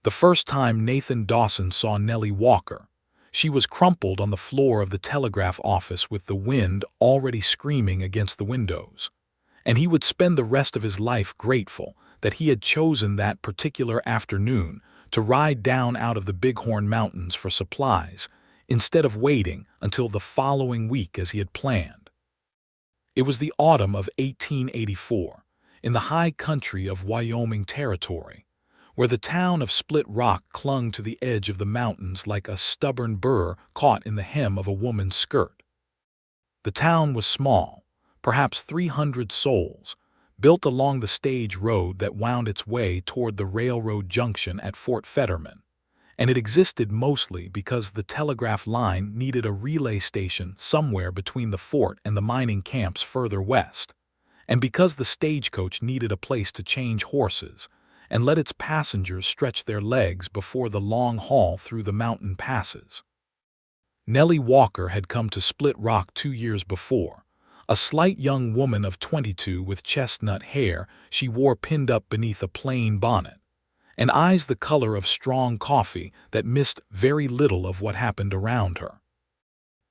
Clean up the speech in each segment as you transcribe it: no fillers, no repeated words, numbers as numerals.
The first time Nathan Dawson saw Nellie Walker, she was crumpled on the floor of the Telegraph office with the wind already screaming against the windows. And he would spend the rest of his life grateful that he had chosen that particular afternoon to ride down out of the Bighorn Mountains for supplies, instead of waiting until the following week as he had planned. It was the autumn of 1884, in the high country of Wyoming Territory, where the town of Split Rock clung to the edge of the mountains like a stubborn burr caught in the hem of a woman's skirt. The town was small, perhaps 300 souls, built along the stage road that wound its way toward the railroad junction at Fort Fetterman, and it existed mostly because the telegraph line needed a relay station somewhere between the fort and the mining camps further west, and because the stagecoach needed a place to change horses and let its passengers stretch their legs before the long haul through the mountain passes. Nellie Walker had come to Split Rock 2 years before, a slight young woman of 22 with chestnut hair she wore pinned up beneath a plain bonnet, and eyes the color of strong coffee that missed very little of what happened around her.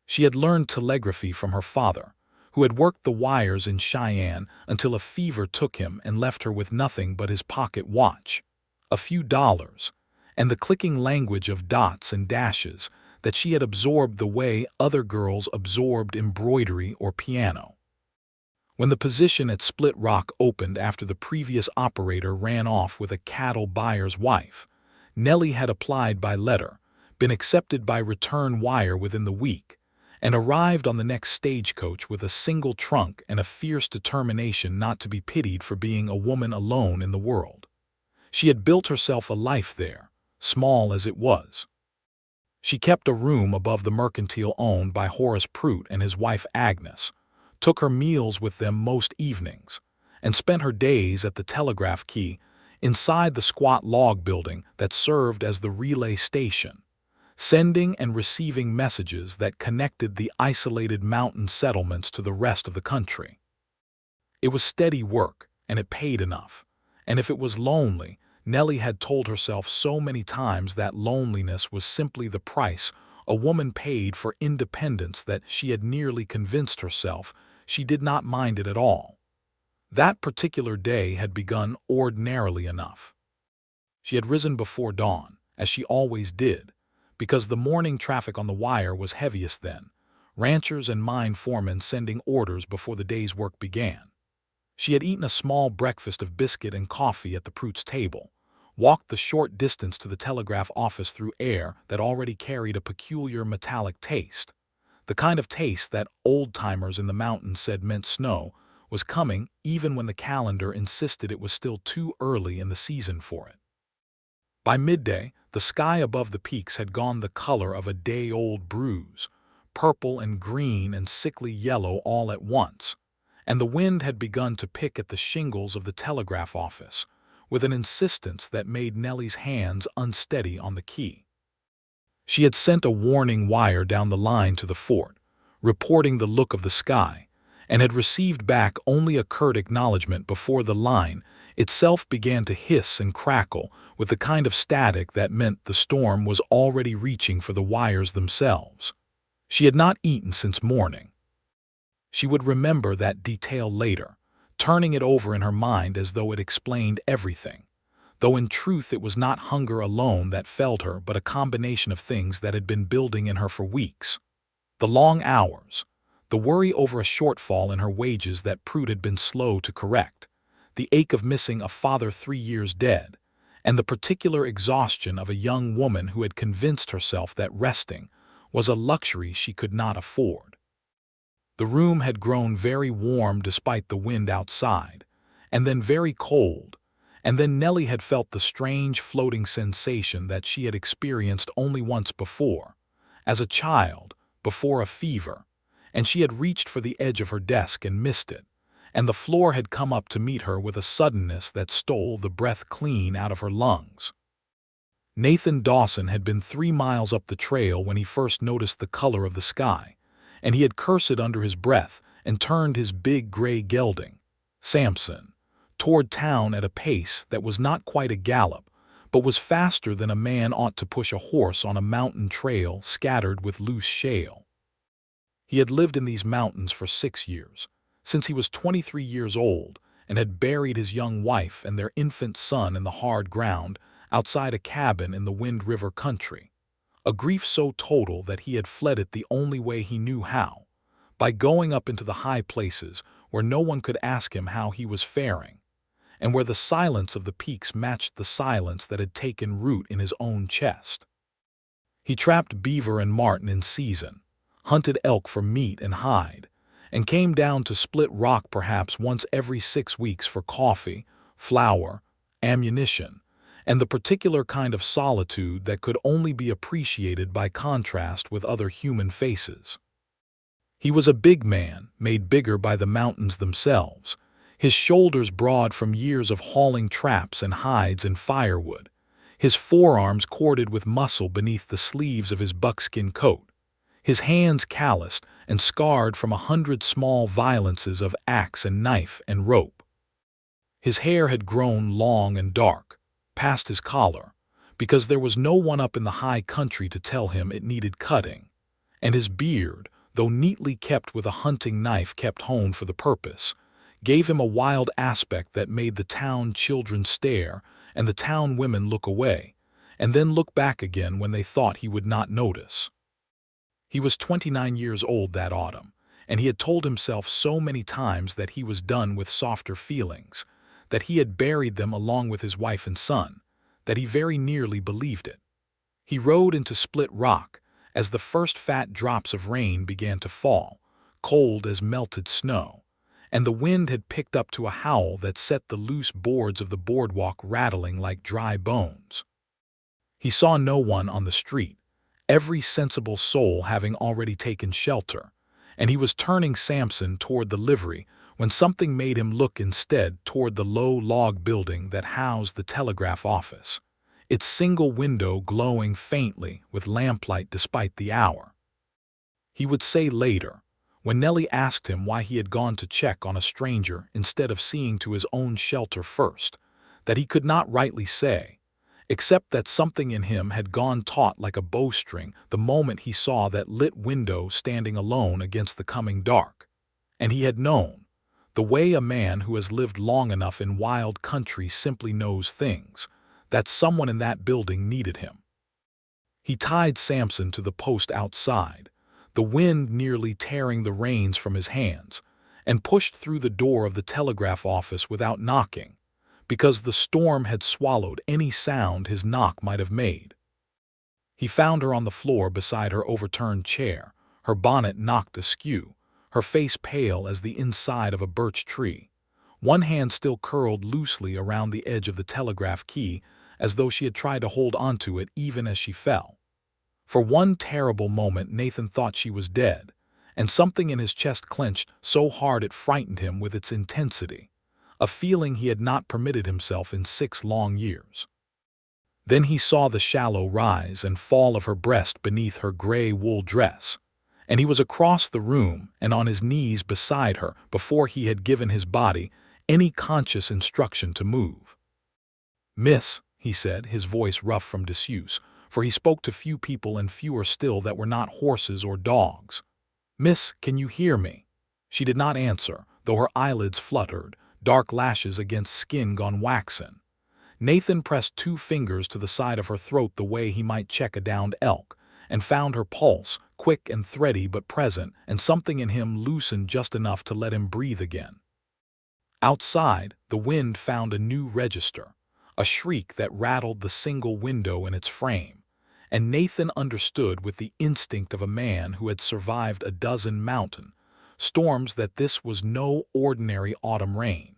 She had learned telegraphy from her father, who had worked the wires in Cheyenne until a fever took him and left her with nothing but his pocket watch, a few dollars, and the clicking language of dots and dashes that she had absorbed the way other girls absorbed embroidery or piano. When the position at Split Rock opened after the previous operator ran off with a cattle buyer's wife, Nellie had applied by letter, been accepted by return wire within the week, and arrived on the next stagecoach with a single trunk and a fierce determination not to be pitied for being a woman alone in the world. She had built herself a life there, small as it was. She kept a room above the mercantile owned by Horace Prout and his wife Agnes, took her meals with them most evenings, and spent her days at the telegraph key inside the squat log building that served as the relay station, sending and receiving messages that connected the isolated mountain settlements to the rest of the country. It was steady work, and it paid enough, and if it was lonely, Nellie had told herself so many times that loneliness was simply the price a woman paid for independence that she had nearly convinced herself she did not mind it at all. That particular day had begun ordinarily enough. She had risen before dawn, as she always did, because the morning traffic on the wire was heaviest then, ranchers and mine foremen sending orders before the day's work began. She had eaten a small breakfast of biscuit and coffee at the Prout's table, walked the short distance to the telegraph office through air that already carried a peculiar metallic taste, the kind of taste that old-timers in the mountains said meant snow was coming even when the calendar insisted it was still too early in the season for it. By midday, the sky above the peaks had gone the color of a day-old bruise, purple and green and sickly yellow all at once, and the wind had begun to pick at the shingles of the telegraph office with an insistence that made Nellie's hands unsteady on the key. She had sent a warning wire down the line to the fort, reporting the look of the sky, and had received back only a curt acknowledgment before the line itself began to hiss and crackle with the kind of static that meant the storm was already reaching for the wires themselves. She had not eaten since morning. She would remember that detail later, turning it over in her mind as though it explained everything, though in truth it was not hunger alone that felled her but a combination of things that had been building in her for weeks. The long hours, the worry over a shortfall in her wages that Prout had been slow to correct, the ache of missing a father 3 years dead, and the particular exhaustion of a young woman who had convinced herself that resting was a luxury she could not afford. The room had grown very warm despite the wind outside, and then very cold, and then Nellie had felt the strange floating sensation that she had experienced only once before, as a child, before a fever, and she had reached for the edge of her desk and missed it, and the floor had come up to meet her with a suddenness that stole the breath clean out of her lungs. Nathan Dawson had been 3 miles up the trail when he first noticed the color of the sky, and he had cursed under his breath and turned his big gray gelding, Samson, toward town at a pace that was not quite a gallop, but was faster than a man ought to push a horse on a mountain trail scattered with loose shale. He had lived in these mountains for 6 years, since he was 23 years old, and had buried his young wife and their infant son in the hard ground outside a cabin in the Wind River country, a grief so total that he had fled it the only way he knew how, by going up into the high places where no one could ask him how he was faring, and where the silence of the peaks matched the silence that had taken root in his own chest. He trapped beaver and marten in season, hunted elk for meat and hide, and came down to Split Rock perhaps once every 6 weeks for coffee, flour, ammunition, and the particular kind of solitude that could only be appreciated by contrast with other human faces. He was a big man, made bigger by the mountains themselves, his shoulders broad from years of hauling traps and hides and firewood, his forearms corded with muscle beneath the sleeves of his buckskin coat, his hands calloused and scarred from 100 small violences of axe and knife and rope. His hair had grown long and dark, past his collar, because there was no one up in the high country to tell him it needed cutting, and his beard, though neatly kept with a hunting knife kept home for the purpose, gave him a wild aspect that made the town children stare and the town women look away, and then look back again when they thought he would not notice. He was 29 years old that autumn, and he had told himself so many times that he was done with softer feelings, that he had buried them along with his wife and son, that he very nearly believed it. He rode into Split Rock as the first fat drops of rain began to fall, cold as melted snow, and the wind had picked up to a howl that set the loose boards of the boardwalk rattling like dry bones. He saw no one on the street, every sensible soul having already taken shelter, and he was turning Samson toward the livery when something made him look instead toward the low log building that housed the telegraph office, its single window glowing faintly with lamplight despite the hour. He would say later, when Nellie asked him why he had gone to check on a stranger instead of seeing to his own shelter first, that he could not rightly say, except that something in him had gone taut like a bowstring the moment he saw that lit window standing alone against the coming dark, and he had known, the way a man who has lived long enough in wild country simply knows things, that someone in that building needed him. He tied Samson to the post outside, the wind nearly tearing the reins from his hands, and pushed through the door of the telegraph office without knocking, because the storm had swallowed any sound his knock might have made. He found her on the floor beside her overturned chair, her bonnet knocked askew, her face pale as the inside of a birch tree, one hand still curled loosely around the edge of the telegraph key as though she had tried to hold onto it even as she fell. For one terrible moment Nathan thought she was dead, and something in his chest clenched so hard it frightened him with its intensity, a feeling he had not permitted himself in 6 long years. Then he saw the shallow rise and fall of her breast beneath her gray wool dress, and he was across the room and on his knees beside her before he had given his body any conscious instruction to move. "Miss," he said, his voice rough from disuse, for he spoke to few people and fewer still that were not horses or dogs. "Miss, can you hear me?" She did not answer, though her eyelids fluttered, dark lashes against skin gone waxen. Nathan pressed 2 fingers to the side of her throat the way he might check a downed elk, and found her pulse, quick and thready but present, and something in him loosened just enough to let him breathe again. Outside, the wind found a new register, a shriek that rattled the single window in its frame, and Nathan understood with the instinct of a man who had survived a dozen mountain storms that this was no ordinary autumn rain.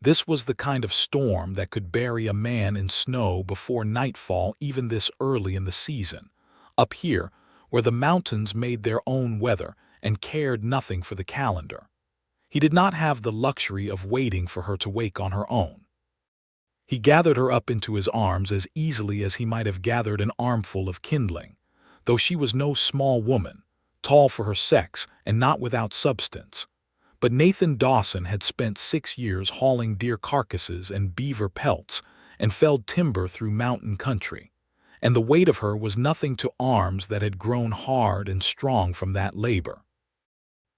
This was the kind of storm that could bury a man in snow before nightfall even this early in the season, up here where the mountains made their own weather and cared nothing for the calendar. He did not have the luxury of waiting for her to wake on her own. He gathered her up into his arms as easily as he might have gathered an armful of kindling, though she was no small woman, tall for her sex and not without substance. But Nathan Dawson had spent 6 years hauling deer carcasses and beaver pelts and felled timber through mountain country, and the weight of her was nothing to arms that had grown hard and strong from that labor.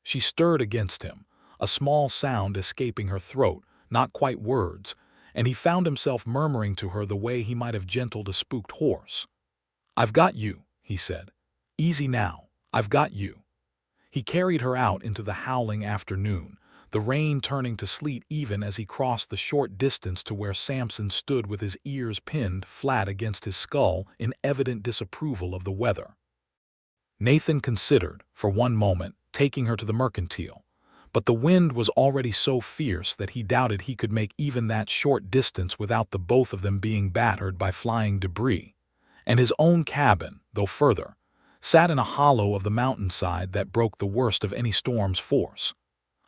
She stirred against him, a small sound escaping her throat, not quite words, and he found himself murmuring to her the way he might have gentled a spooked horse. "I've got you," he said. "Easy now, I've got you." He carried her out into the howling afternoon, the rain turning to sleet even as he crossed the short distance to where Samson stood with his ears pinned flat against his skull in evident disapproval of the weather. Nathan considered, for one moment, taking her to the mercantile, but the wind was already so fierce that he doubted he could make even that short distance without the both of them being battered by flying debris, and his own cabin, though further, sat in a hollow of the mountainside that broke the worst of any storm's force,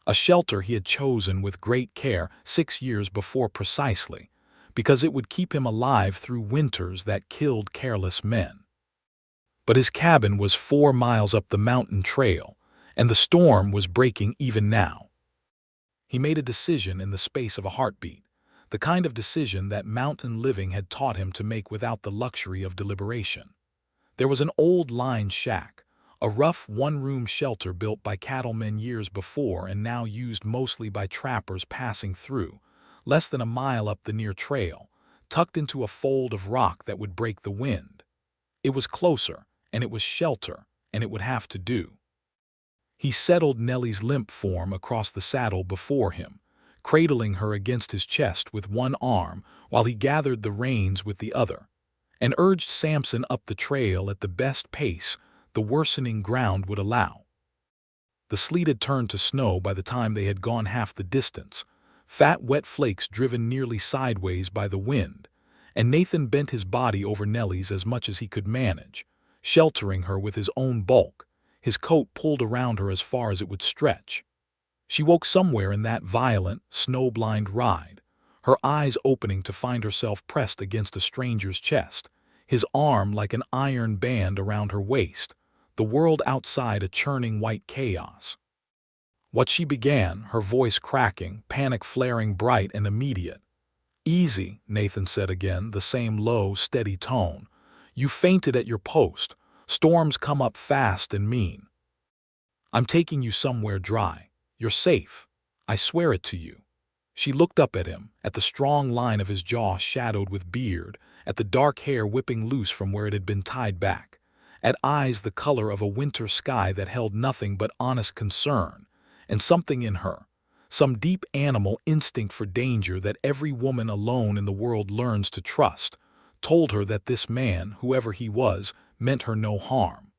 a shelter he had chosen with great care 6 years before precisely, because it would keep him alive through winters that killed careless men. But his cabin was 4 miles up the mountain trail, and the storm was breaking even now. He made a decision in the space of a heartbeat, the kind of decision that mountain living had taught him to make without the luxury of deliberation. There was an old line shack, a rough one-room shelter built by cattlemen years before and now used mostly by trappers passing through, less than a mile up the near trail, tucked into a fold of rock that would break the wind. It was closer, and it was shelter, and it would have to do. He settled Nellie's limp form across the saddle before him, cradling her against his chest with one arm while he gathered the reins with the other, and urged Samson up the trail at the best pace the worsening ground would allow. The sleet had turned to snow by the time they had gone half the distance, fat wet flakes driven nearly sideways by the wind, and Nathan bent his body over Nellie's as much as he could manage, sheltering her with his own bulk, his coat pulled around her as far as it would stretch. She woke somewhere in that violent, snow-blind ride, her eyes opening to find herself pressed against a stranger's chest, his arm like an iron band around her waist, the world outside a churning white chaos. What she began, her voice cracking, panic flaring bright and immediate. "Easy," Nathan said again, the same low, steady tone. "You fainted at your post. Storms come up fast and mean. I'm taking you somewhere dry. You're safe. I swear it to you." She looked up at him, at the strong line of his jaw shadowed with beard, at the dark hair whipping loose from where it had been tied back, at eyes the color of a winter sky that held nothing but honest concern, and something in her, some deep animal instinct for danger that every woman alone in the world learns to trust, told her that this man, whoever he was, meant her no harm.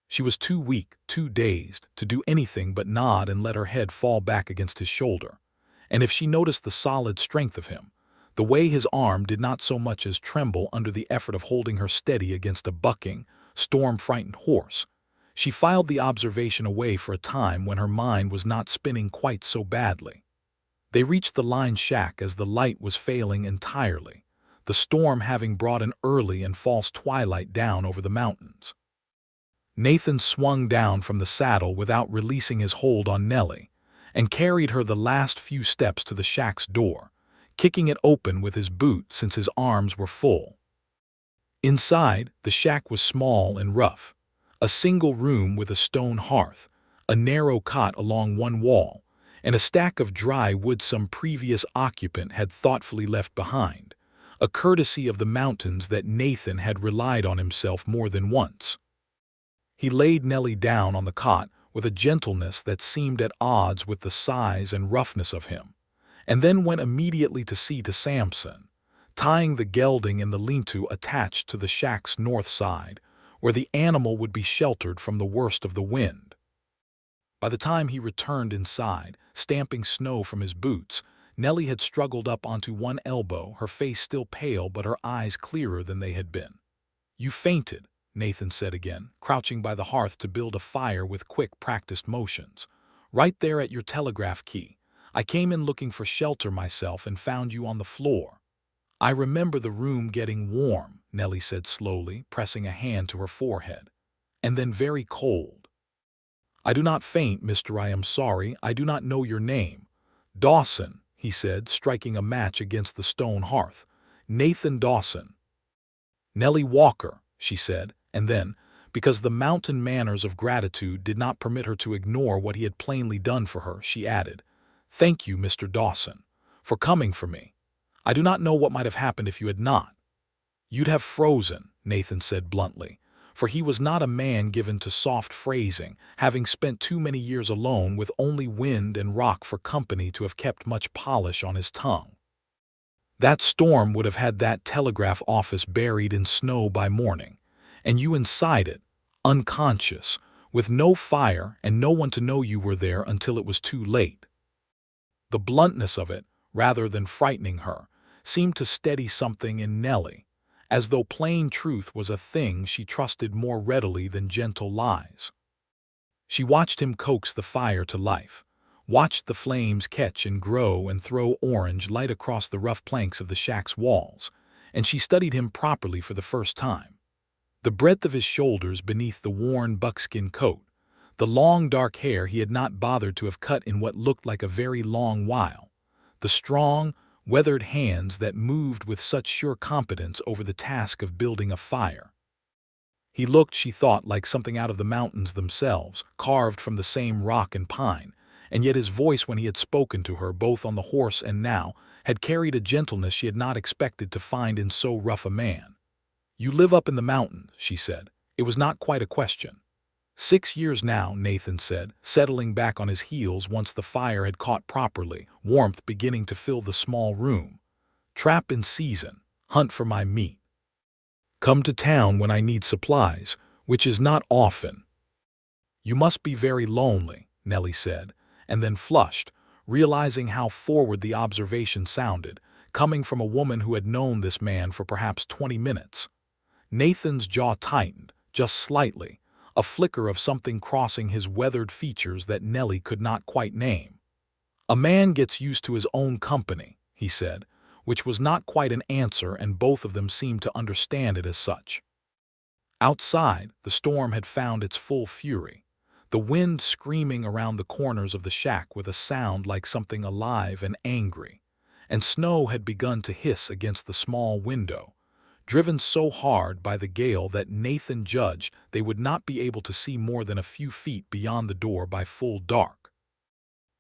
She was too weak, too dazed, to do anything but nod and let her head fall back against his shoulder. And if she noticed the solid strength of him, the way his arm did not so much as tremble under the effort of holding her steady against a bucking, storm-frightened horse, she filed the observation away for a time when her mind was not spinning quite so badly. They reached the line shack as the light was failing entirely, the storm having brought an early and false twilight down over the mountains. Nathan swung down from the saddle without releasing his hold on Nellie, and carried her the last few steps to the shack's door, kicking it open with his boot since his arms were full. Inside, the shack was small and rough, a single room with a stone hearth, a narrow cot along one wall, and a stack of dry wood some previous occupant had thoughtfully left behind, a courtesy of the mountains that Nathan had relied on himself more than once. He laid Nellie down on the cot with a gentleness that seemed at odds with the size and roughness of him, and then went immediately to see to Samson, tying the gelding in the lean-to attached to the shack's north side, where the animal would be sheltered from the worst of the wind. By the time he returned inside, stamping snow from his boots, Nellie had struggled up onto one elbow, her face still pale but her eyes clearer than they had been. "You fainted," Nathan said again, crouching by the hearth to build a fire with quick, practiced motions. "Right there at your telegraph key. I came in looking for shelter myself and found you on the floor." "I remember the room getting warm," Nellie said slowly, pressing a hand to her forehead, "and then very cold." "I do not faint, mister. I am sorry. I do not know your name." "Dawson," he said, striking a match against the stone hearth. Nathan Dawson. Nellie Walker, she said, and then, because the mountain manners of gratitude did not permit her to ignore what he had plainly done for her, she added, "Thank you, Mr. Dawson, for coming for me. I do not know what might have happened if you had not." "You'd have frozen," Nathan said bluntly, for he was not a man given to soft phrasing, having spent too many years alone with only wind and rock for company to have kept much polish on his tongue. "That storm would have had that telegraph office buried in snow by morning, and you inside it, unconscious, with no fire and no one to know you were there until it was too late." The bluntness of it, rather than frightening her, seemed to steady something in Nellie, as though plain truth was a thing she trusted more readily than gentle lies. She watched him coax the fire to life, watched the flames catch and grow and throw orange light across the rough planks of the shack's walls, and she studied him properly for the first time. The breadth of his shoulders beneath the worn buckskin coat, the long dark hair he had not bothered to have cut in what looked like a very long while, the strong, weathered hands that moved with such sure competence over the task of building a fire. He looked, she thought, like something out of the mountains themselves, carved from the same rock and pine, and yet his voice when he had spoken to her, both on the horse and now, had carried a gentleness she had not expected to find in so rough a man. "You live up in the mountains," she said. It was not quite a question. "6 years now," Nathan said, settling back on his heels once the fire had caught properly, warmth beginning to fill the small room. "Trap in season, hunt for my meat. Come to town when I need supplies, which is not often." "You must be very lonely," Nellie said, and then flushed, realizing how forward the observation sounded, coming from a woman who had known this man for perhaps 20 minutes. Nathan's jaw tightened, just slightly, a flicker of something crossing his weathered features that Nellie could not quite name. "A man gets used to his own company," he said, which was not quite an answer, and both of them seemed to understand it as such. Outside, the storm had found its full fury, the wind screaming around the corners of the shack with a sound like something alive and angry, and snow had begun to hiss against the small window, driven so hard by the gale that Nathan judged they would not be able to see more than a few feet beyond the door by full dark.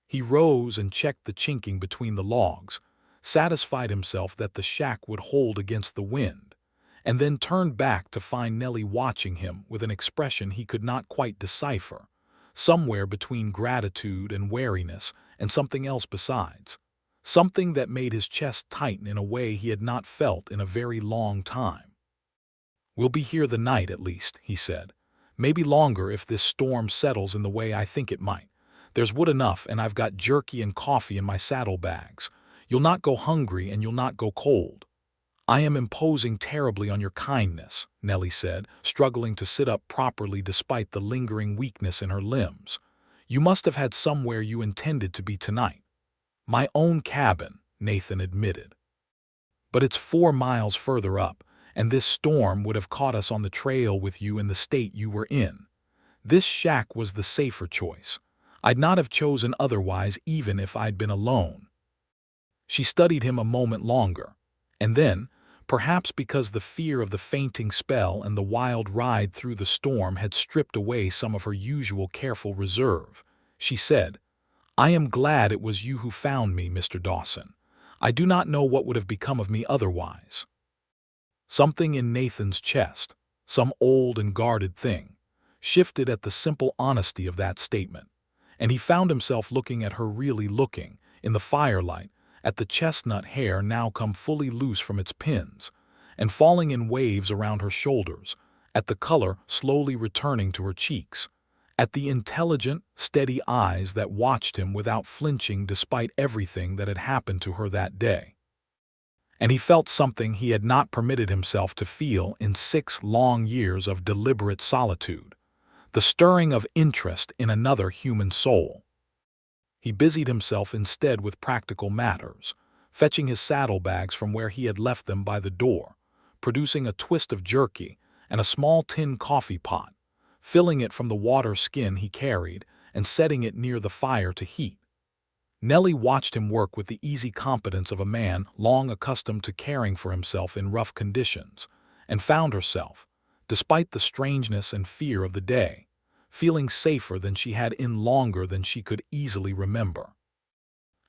He rose and checked the chinking between the logs, satisfied himself that the shack would hold against the wind, and then turned back to find Nellie watching him with an expression he could not quite decipher, somewhere between gratitude and wariness and something else besides. Something that made his chest tighten in a way he had not felt in a very long time. "We'll be here the night, at least," he said. "Maybe longer if this storm settles in the way I think it might. There's wood enough, and I've got jerky and coffee in my saddlebags. You'll not go hungry and you'll not go cold." "I am imposing terribly on your kindness," Nellie said, struggling to sit up properly despite the lingering weakness in her limbs. "You must have had somewhere you intended to be tonight." "My own cabin," Nathan admitted. "But it's 4 miles further up, and this storm would have caught us on the trail with you in the state you were in. This shack was the safer choice. I'd not have chosen otherwise even if I'd been alone." She studied him a moment longer, and then, perhaps because the fear of the fainting spell and the wild ride through the storm had stripped away some of her usual careful reserve, she said, "I am glad it was you who found me, Mr. Dawson. I do not know what would have become of me otherwise." Something in Nathan's chest, some old and guarded thing, shifted at the simple honesty of that statement, and he found himself looking at her, really looking, in the firelight, at the chestnut hair now come fully loose from its pins, and falling in waves around her shoulders, at the color slowly returning to her cheeks, at the intelligent, steady eyes that watched him without flinching despite everything that had happened to her that day. And he felt something he had not permitted himself to feel in 6 long years of deliberate solitude, the stirring of interest in another human soul. He busied himself instead with practical matters, fetching his saddlebags from where he had left them by the door, producing a twist of jerky and a small tin coffee pot, filling it from the water skin he carried and setting it near the fire to heat. Nellie watched him work with the easy competence of a man long accustomed to caring for himself in rough conditions, and found herself, despite the strangeness and fear of the day, feeling safer than she had in longer than she could easily remember.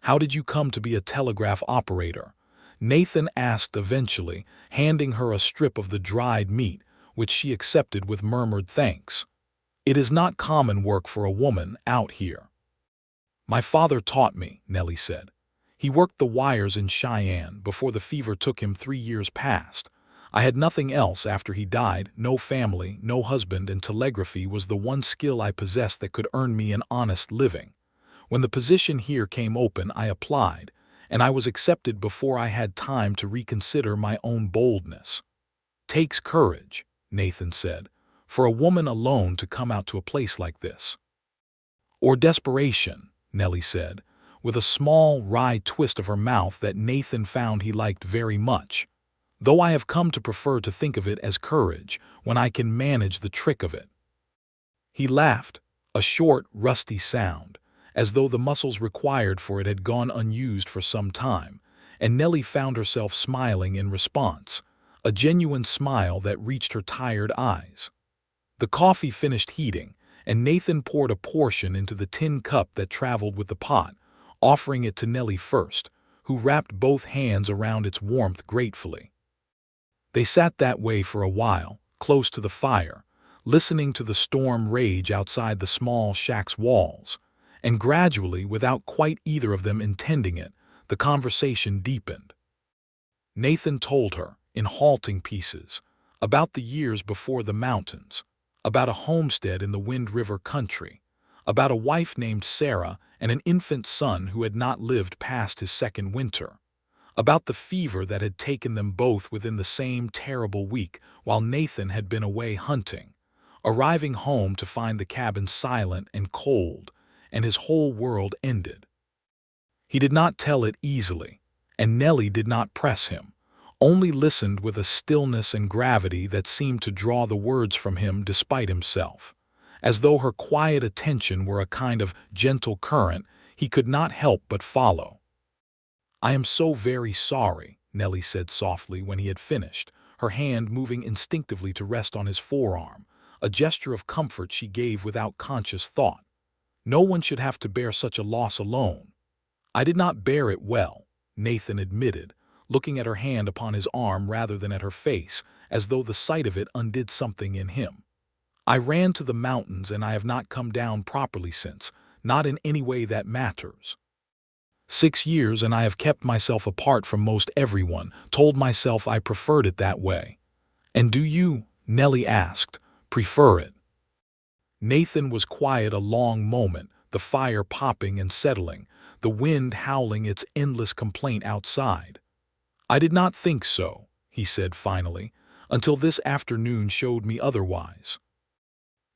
"How did you come to be a telegraph operator?" Nathan asked eventually, handing her a strip of the dried meat, which she accepted with murmured thanks. "It is not common work for a woman out here." "My father taught me," Nellie said. "He worked the wires in Cheyenne before the fever took him 3 years past. I had nothing else after he died, no family, no husband, and telegraphy was the one skill I possessed that could earn me an honest living. When the position here came open, I applied, and I was accepted before I had time to reconsider my own boldness." "Takes courage," Nathan said, "for a woman alone to come out to a place like this." "Or desperation," Nellie said, with a small, wry twist of her mouth that Nathan found he liked very much, "though I have come to prefer to think of it as courage when I can manage the trick of it." He laughed, a short, rusty sound, as though the muscles required for it had gone unused for some time, and Nellie found herself smiling in response, a genuine smile that reached her tired eyes. The coffee finished heating, and Nathan poured a portion into the tin cup that traveled with the pot, offering it to Nellie first, who wrapped both hands around its warmth gratefully. They sat that way for a while, close to the fire, listening to the storm rage outside the small shack's walls, and gradually, without quite either of them intending it, the conversation deepened. Nathan told her, in halting pieces, about the years before the mountains, about a homestead in the Wind River country, about a wife named Sarah and an infant son who had not lived past his second winter, about the fever that had taken them both within the same terrible week while Nathan had been away hunting, arriving home to find the cabin silent and cold, and his whole world ended. He did not tell it easily, and Nellie did not press him, only listened with a stillness and gravity that seemed to draw the words from him despite himself, as though her quiet attention were a kind of gentle current he could not help but follow. "I am so very sorry," Nellie said softly when he had finished, her hand moving instinctively to rest on his forearm, a gesture of comfort she gave without conscious thought. "No one should have to bear such a loss alone." "I did not bear it well," Nathan admitted, looking at her hand upon his arm rather than at her face, as though the sight of it undid something in him. "I ran to the mountains and I have not come down properly since, not in any way that matters. 6 years and I have kept myself apart from most everyone, told myself I preferred it that way." "And do you," Nellie asked, "prefer it?" Nathan was quiet a long moment, the fire popping and settling, the wind howling its endless complaint outside. "I did not think so," he said finally, "until this afternoon showed me otherwise."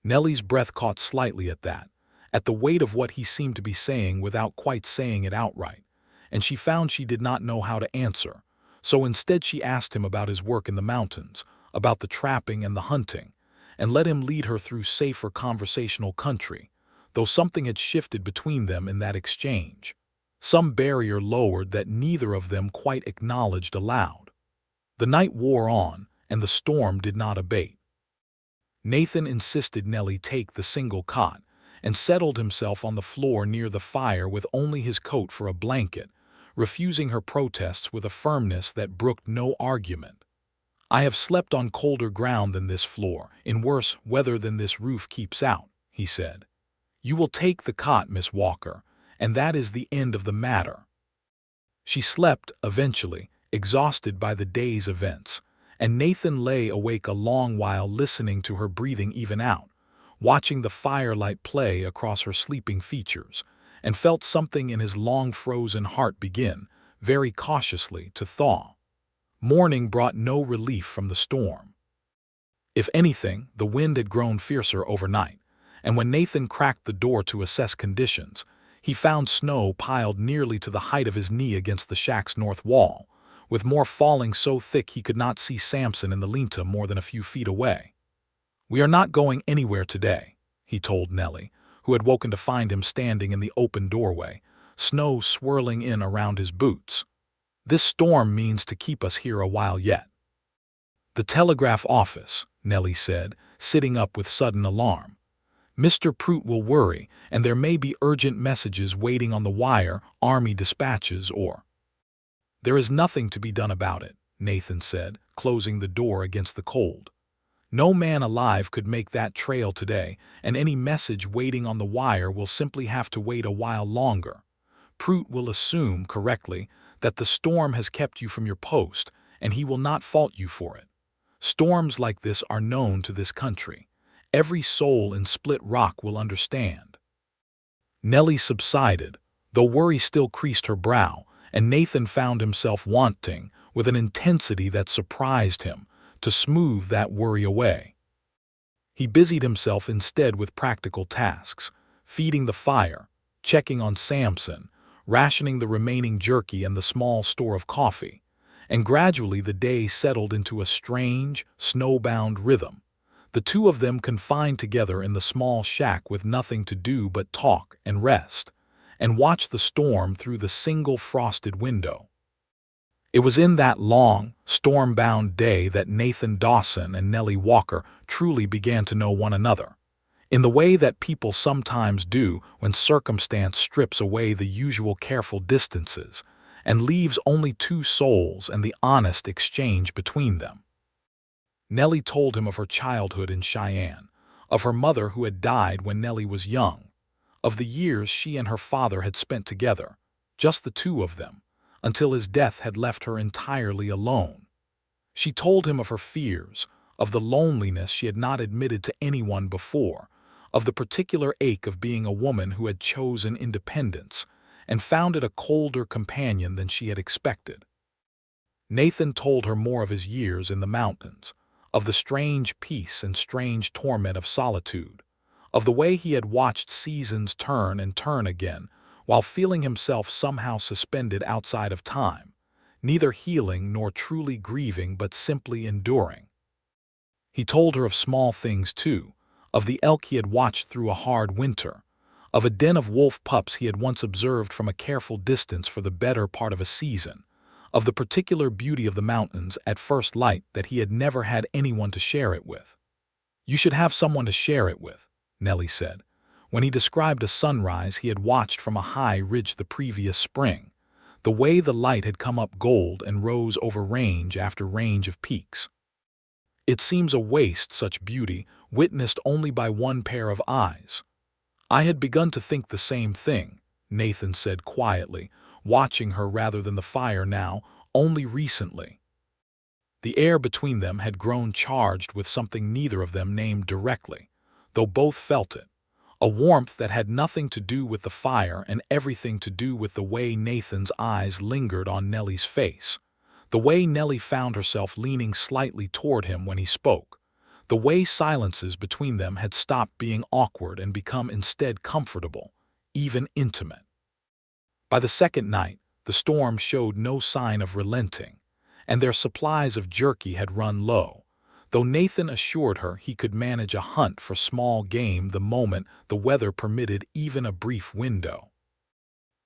Nellie's breath caught slightly at that, at the weight of what he seemed to be saying without quite saying it outright, and she found she did not know how to answer, so instead she asked him about his work in the mountains, about the trapping and the hunting, and let him lead her through safer conversational country, though something had shifted between them in that exchange, some barrier lowered that neither of them quite acknowledged aloud. The night wore on, and the storm did not abate. Nathan insisted Nellie take the single cot, and settled himself on the floor near the fire with only his coat for a blanket, refusing her protests with a firmness that brooked no argument. "I have slept on colder ground than this floor, in worse weather than this roof keeps out," he said. "You will take the cot, Miss Walker, and that is the end of the matter." She slept, eventually, exhausted by the day's events, and Nathan lay awake a long while listening to her breathing even out, watching the firelight play across her sleeping features, and felt something in his long-frozen heart begin, very cautiously, to thaw. Morning brought no relief from the storm. If anything, the wind had grown fiercer overnight, and when Nathan cracked the door to assess conditions, he found snow piled nearly to the height of his knee against the shack's north wall, with more falling so thick he could not see Samson in the linta more than a few feet away. "We are not going anywhere today," he told Nellie, who had woken to find him standing in the open doorway, snow swirling in around his boots. "This storm means to keep us here a while yet." "The Telegraph office," Nellie said, sitting up with sudden alarm. "Mr. Prout will worry, and there may be urgent messages waiting on the wire, army dispatches, or—" "There is nothing to be done about it," Nathan said, closing the door against the cold. "No man alive could make that trail today, and any message waiting on the wire will simply have to wait a while longer. Prout will assume, correctly, that the storm has kept you from your post, and he will not fault you for it. Storms like this are known to this country. Every soul in Split Rock will understand." Nellie subsided, though worry still creased her brow, and Nathan found himself wanting, with an intensity that surprised him, to smooth that worry away. He busied himself instead with practical tasks, feeding the fire, checking on Samson, rationing the remaining jerky and the small store of coffee, and gradually the day settled into a strange, snowbound rhythm, the two of them confined together in the small shack with nothing to do but talk and rest, and watch the storm through the single frosted window. It was in that long, storm-bound day that Nathan Dawson and Nellie Walker truly began to know one another, in the way that people sometimes do when circumstance strips away the usual careful distances and leaves only two souls and the honest exchange between them. Nellie told him of her childhood in Cheyenne, of her mother who had died when Nellie was young, of the years she and her father had spent together, just the two of them, until his death had left her entirely alone. She told him of her fears, of the loneliness she had not admitted to anyone before, of the particular ache of being a woman who had chosen independence and found it a colder companion than she had expected. Nathan told her more of his years in the mountains, of the strange peace and strange torment of solitude, of the way he had watched seasons turn and turn again, while feeling himself somehow suspended outside of time, neither healing nor truly grieving but simply enduring. He told her of small things too, of the elk he had watched through a hard winter, of a den of wolf pups he had once observed from a careful distance for the better part of a season, of the particular beauty of the mountains at first light that he had never had anyone to share it with. "You should have someone to share it with," Nellie said, when he described a sunrise he had watched from a high ridge the previous spring, the way the light had come up gold and rose over range after range of peaks. "It seems a waste, such beauty, witnessed only by one pair of eyes." "I had begun to think the same thing," Nathan said quietly, watching her rather than the fire now, "only recently." The air between them had grown charged with something neither of them named directly, though both felt it, a warmth that had nothing to do with the fire and everything to do with the way Nathan's eyes lingered on Nellie's face, the way Nellie found herself leaning slightly toward him when he spoke, the way silences between them had stopped being awkward and become instead comfortable, even intimate. By the second night, the storm showed no sign of relenting, and their supplies of jerky had run low, though Nathan assured her he could manage a hunt for small game the moment the weather permitted even a brief window.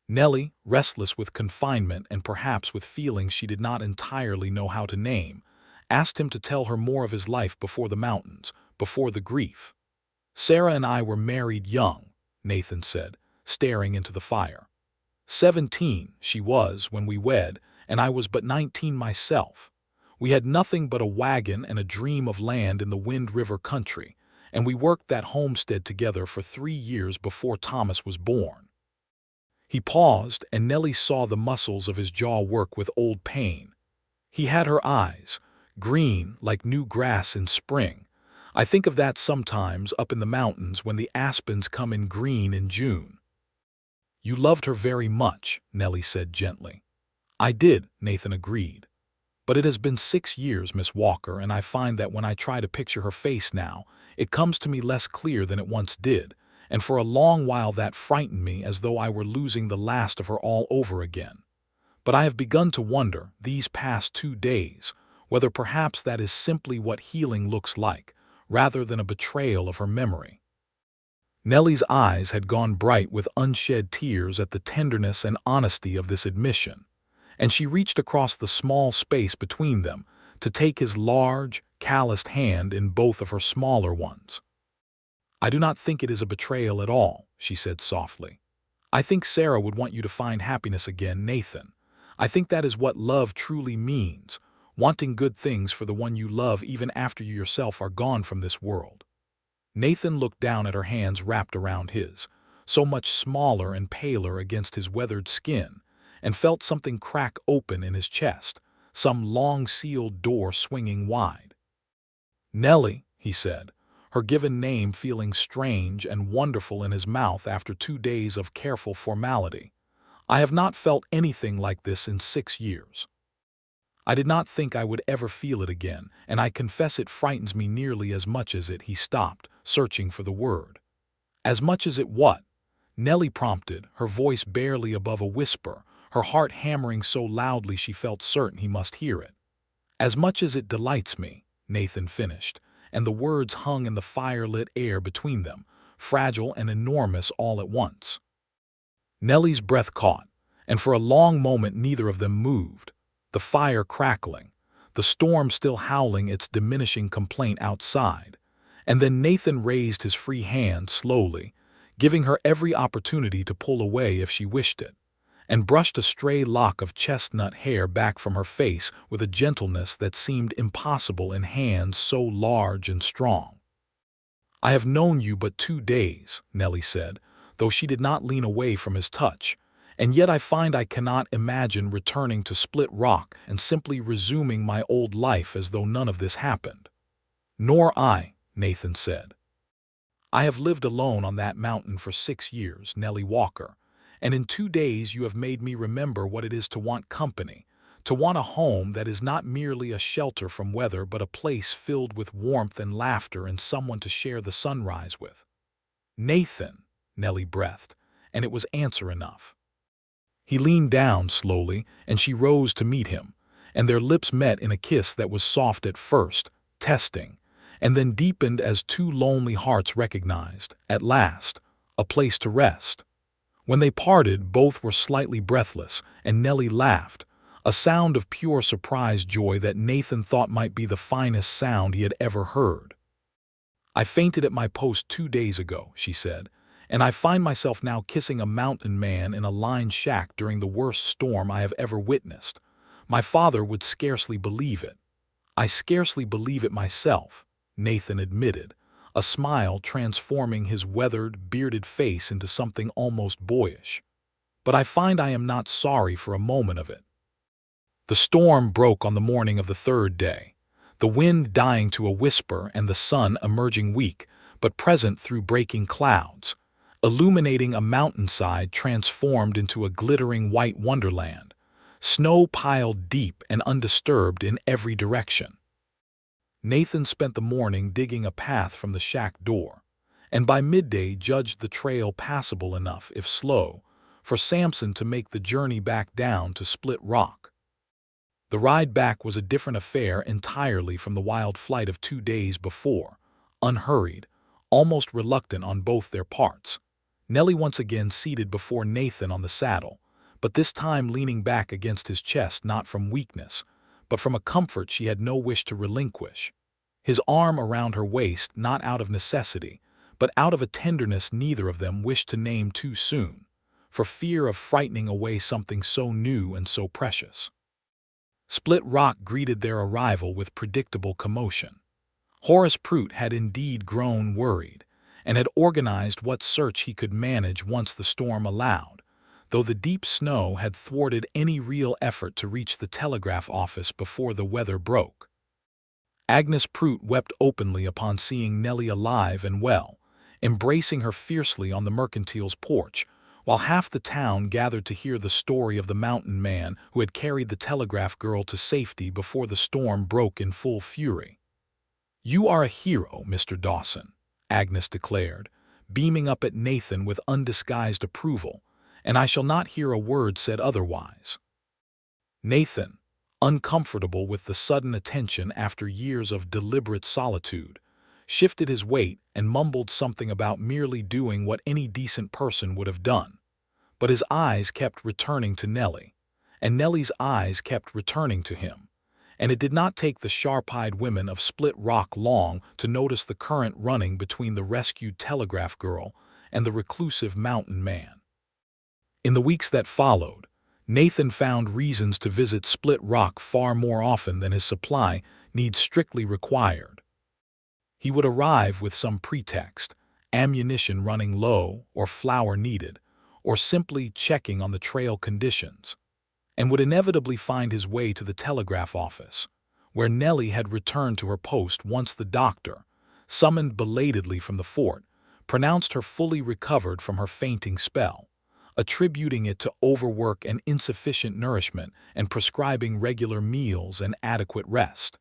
Nellie, restless with confinement and perhaps with feelings she did not entirely know how to name, asked him to tell her more of his life before the mountains, before the grief. "Sarah and I were married young," Nathan said, staring into the fire. 17 she was when we wed, and I was but 19 myself. We had nothing but a wagon and a dream of land in the Wind River country, and we worked that homestead together for 3 years before Thomas was born." He paused, and Nellie saw the muscles of his jaw work with old pain. He had her eyes, green like new grass in spring. "I think of that sometimes up in the mountains when the aspens come in green in June." "You loved her very much," Nellie said gently. "I did," Nathan agreed. "But it has been 6 years, Miss Walker, and I find that when I try to picture her face now, it comes to me less clear than it once did, and for a long while that frightened me as though I were losing the last of her all over again. But I have begun to wonder, these past 2 days, whether perhaps that is simply what healing looks like, rather than a betrayal of her memory." Nellie's eyes had gone bright with unshed tears at the tenderness and honesty of this admission, and she reached across the small space between them to take his large, calloused hand in both of her smaller ones. "I do not think it is a betrayal at all," she said softly. "I think Sarah would want you to find happiness again, Nathan. I think that is what love truly means, wanting good things for the one you love even after you yourself are gone from this world." Nathan looked down at her hands wrapped around his, so much smaller and paler against his weathered skin, and felt something crack open in his chest, some long-sealed door swinging wide. "Nellie," he said, her given name feeling strange and wonderful in his mouth after 2 days of careful formality. "I have not felt anything like this in 6 years. I did not think I would ever feel it again, and I confess it frightens me nearly as much as it." He stopped, searching for the word. "As much as it what?" Nellie prompted, her voice barely above a whisper, her heart hammering so loudly she felt certain he must hear it. "As much as it delights me," Nathan finished, and the words hung in the fire-lit air between them, fragile and enormous all at once. Nellie's breath caught, and for a long moment neither of them moved, the fire crackling, the storm still howling its diminishing complaint outside. And then Nathan raised his free hand slowly, giving her every opportunity to pull away if she wished it, and brushed a stray lock of chestnut hair back from her face with a gentleness that seemed impossible in hands so large and strong. "I have known you but 2 days," Nellie said, though she did not lean away from his touch, "and yet I find I cannot imagine returning to Split Rock and simply resuming my old life as though none of this happened." "Nor I," Nathan said. "I have lived alone on that mountain for 6 years, Nellie Walker, and in 2 days you have made me remember what it is to want company, to want a home that is not merely a shelter from weather but a place filled with warmth and laughter and someone to share the sunrise with." "Nathan," Nellie breathed, and it was answer enough. He leaned down slowly, and she rose to meet him, and their lips met in a kiss that was soft at first, testing, and then deepened as two lonely hearts recognized, at last, a place to rest. When they parted, both were slightly breathless, and Nellie laughed, a sound of pure surprised joy that Nathan thought might be the finest sound he had ever heard. "I fainted at my post 2 days ago," she said, "and I find myself now kissing a mountain man in a lined shack during the worst storm I have ever witnessed. My father would scarcely believe it." "I scarcely believe it myself," Nathan admitted, a smile transforming his weathered, bearded face into something almost boyish. "But I find I am not sorry for a moment of it." The storm broke on the morning of the 3rd day, the wind dying to a whisper and the sun emerging weak, but present through breaking clouds, illuminating a mountainside transformed into a glittering white wonderland, snow piled deep and undisturbed in every direction. Nathan spent the morning digging a path from the shack door, and by midday judged the trail passable enough, if slow, for Samson to make the journey back down to Split Rock. The ride back was a different affair entirely from the wild flight of 2 days before, unhurried, almost reluctant on both their parts. Nellie once again seated before Nathan on the saddle, but this time leaning back against his chest not from weakness, but from a comfort she had no wish to relinquish. His arm around her waist not out of necessity, but out of a tenderness neither of them wished to name too soon, for fear of frightening away something so new and so precious. Split Rock greeted their arrival with predictable commotion. Horace Prout had indeed grown worried, and had organized what search he could manage once the storm allowed, though the deep snow had thwarted any real effort to reach the telegraph office before the weather broke. Agnes Prout wept openly upon seeing Nellie alive and well, embracing her fiercely on the mercantile's porch, while half the town gathered to hear the story of the mountain man who had carried the telegraph girl to safety before the storm broke in full fury. "You are a hero, Mr. Dawson," Agnes declared, beaming up at Nathan with undisguised approval, "and I shall not hear a word said otherwise." Nathan, uncomfortable with the sudden attention after years of deliberate solitude, shifted his weight and mumbled something about merely doing what any decent person would have done. But his eyes kept returning to Nellie, and Nellie's eyes kept returning to him, and it did not take the sharp-eyed women of Split Rock long to notice the current running between the rescued telegraph girl and the reclusive mountain man. In the weeks that followed, Nathan found reasons to visit Split Rock far more often than his supply needs strictly required. He would arrive with some pretext, ammunition running low or flour needed, or simply checking on the trail conditions, and would inevitably find his way to the telegraph office, where Nellie had returned to her post once the doctor, summoned belatedly from the fort, pronounced her fully recovered from her fainting spell, attributing it to overwork and insufficient nourishment and prescribing regular meals and adequate rest.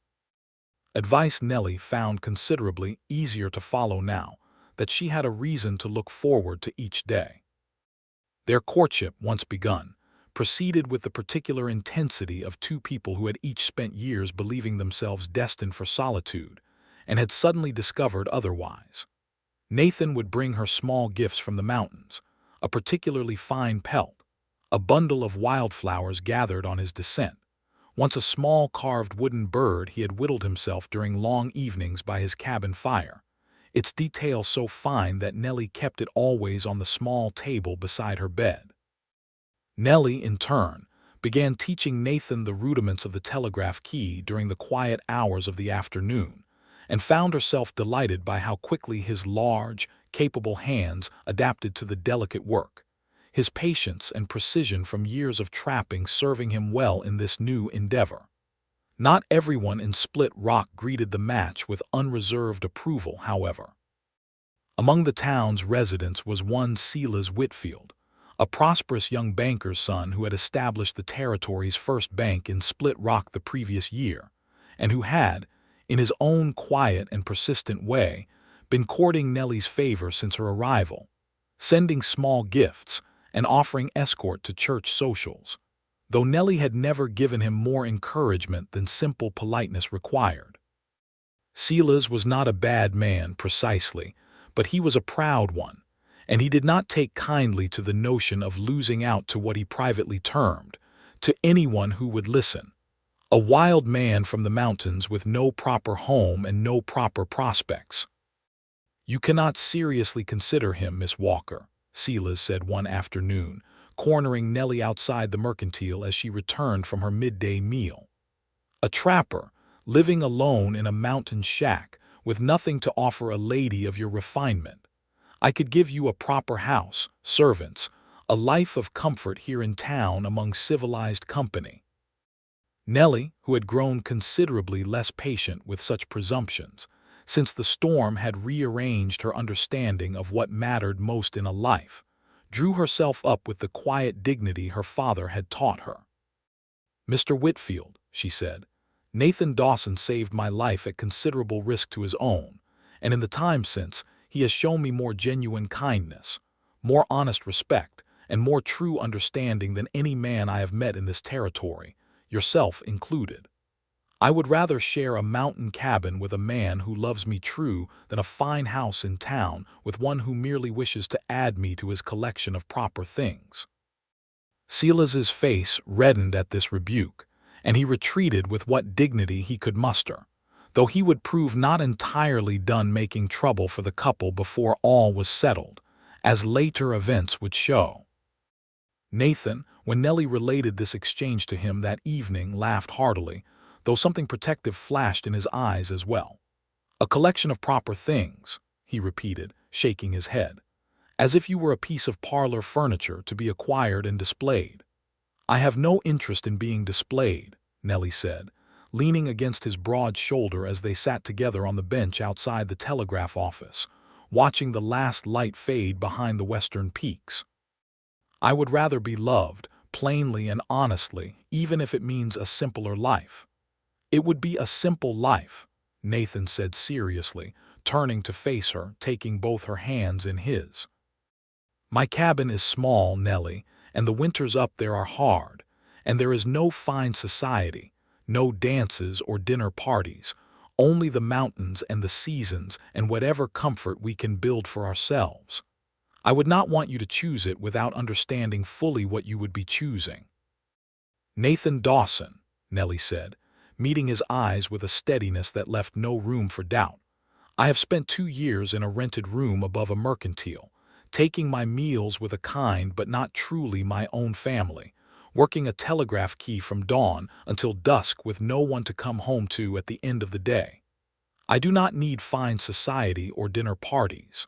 Advice Nellie found considerably easier to follow now that she had a reason to look forward to each day. Their courtship, once begun, proceeded with the particular intensity of two people who had each spent years believing themselves destined for solitude and had suddenly discovered otherwise. Nathan would bring her small gifts from the mountains, a particularly fine pelt, a bundle of wildflowers gathered on his descent, once a small carved wooden bird he had whittled himself during long evenings by his cabin fire, its detail so fine that Nellie kept it always on the small table beside her bed. Nellie, in turn, began teaching Nathan the rudiments of the telegraph key during the quiet hours of the afternoon, and found herself delighted by how quickly his large, capable hands adapted to the delicate work, his patience and precision from years of trapping serving him well in this new endeavor. Not everyone in Split Rock greeted the match with unreserved approval, however. Among the town's residents was one Silas Whitfield, a prosperous young banker's son who had established the territory's first bank in Split Rock the previous year, and who had, in his own quiet and persistent way, been courting Nellie's favor since her arrival, sending small gifts and offering escort to church socials, though Nellie had never given him more encouragement than simple politeness required. Silas was not a bad man precisely, but he was a proud one, and he did not take kindly to the notion of losing out to what he privately termed, to anyone who would listen, a wild man from the mountains with no proper home and no proper prospects. "You cannot seriously consider him, Miss Walker," Silas said one afternoon, cornering Nellie outside the mercantile as she returned from her midday meal. "A trapper, living alone in a mountain shack, with nothing to offer a lady of your refinement. I could give you a proper house, servants, a life of comfort here in town among civilized company." Nellie, who had grown considerably less patient with such presumptions, since the storm had rearranged her understanding of what mattered most in a life, drew herself up with the quiet dignity her father had taught her. "Mr. Whitfield," she said, "Nathan Dawson saved my life at considerable risk to his own, and in the time since, he has shown me more genuine kindness, more honest respect, and more true understanding than any man I have met in this territory, yourself included. I would rather share a mountain cabin with a man who loves me true than a fine house in town with one who merely wishes to add me to his collection of proper things." Silas's face reddened at this rebuke, and he retreated with what dignity he could muster, though he would prove not entirely done making trouble for the couple before all was settled, as later events would show. Nathan, when Nellie related this exchange to him that evening, laughed heartily, though something protective flashed in his eyes as well. "A collection of proper things," he repeated, shaking his head, "as if you were a piece of parlor furniture to be acquired and displayed." "I have no interest in being displayed," Nellie said, leaning against his broad shoulder as they sat together on the bench outside the telegraph office, watching the last light fade behind the western peaks. "I would rather be loved, plainly and honestly, even if it means a simpler life." "It would be a simple life," Nathan said seriously, turning to face her, taking both her hands in his. "My cabin is small, Nellie, and the winters up there are hard, and there is no fine society, no dances or dinner parties, only the mountains and the seasons and whatever comfort we can build for ourselves. I would not want you to choose it without understanding fully what you would be choosing." "Nathan Dawson," Nellie said, meeting his eyes with a steadiness that left no room for doubt. "I have spent 2 years in a rented room above a mercantile, taking my meals with a kind but not truly my own family, working a telegraph key from dawn until dusk with no one to come home to at the end of the day. I do not need fine society or dinner parties.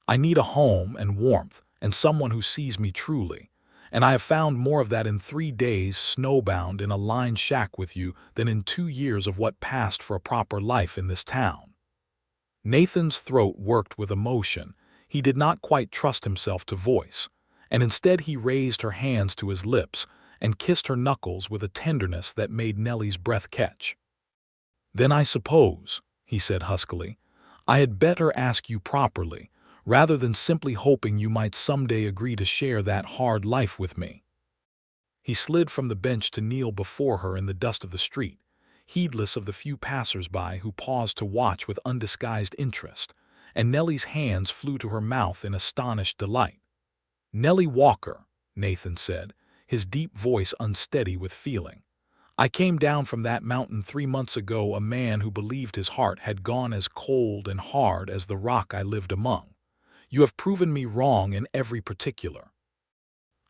I need a home and warmth and someone who sees me truly, and I have found more of that in 3 days snowbound in a lined shack with you than in 2 years of what passed for a proper life in this town." Nathan's throat worked with emotion he did not quite trust himself to voice, and instead he raised her hands to his lips and kissed her knuckles with a tenderness that made Nellie's breath catch. "Then I suppose," he said huskily, "I had better ask you properly, rather than simply hoping you might someday agree to share that hard life with me." He slid from the bench to kneel before her in the dust of the street, heedless of the few passers-by who paused to watch with undisguised interest, and Nellie's hands flew to her mouth in astonished delight. "Nellie Walker," Nathan said, his deep voice unsteady with feeling. "I came down from that mountain 3 months ago a man who believed his heart had gone as cold and hard as the rock I lived among. You have proven me wrong in every particular.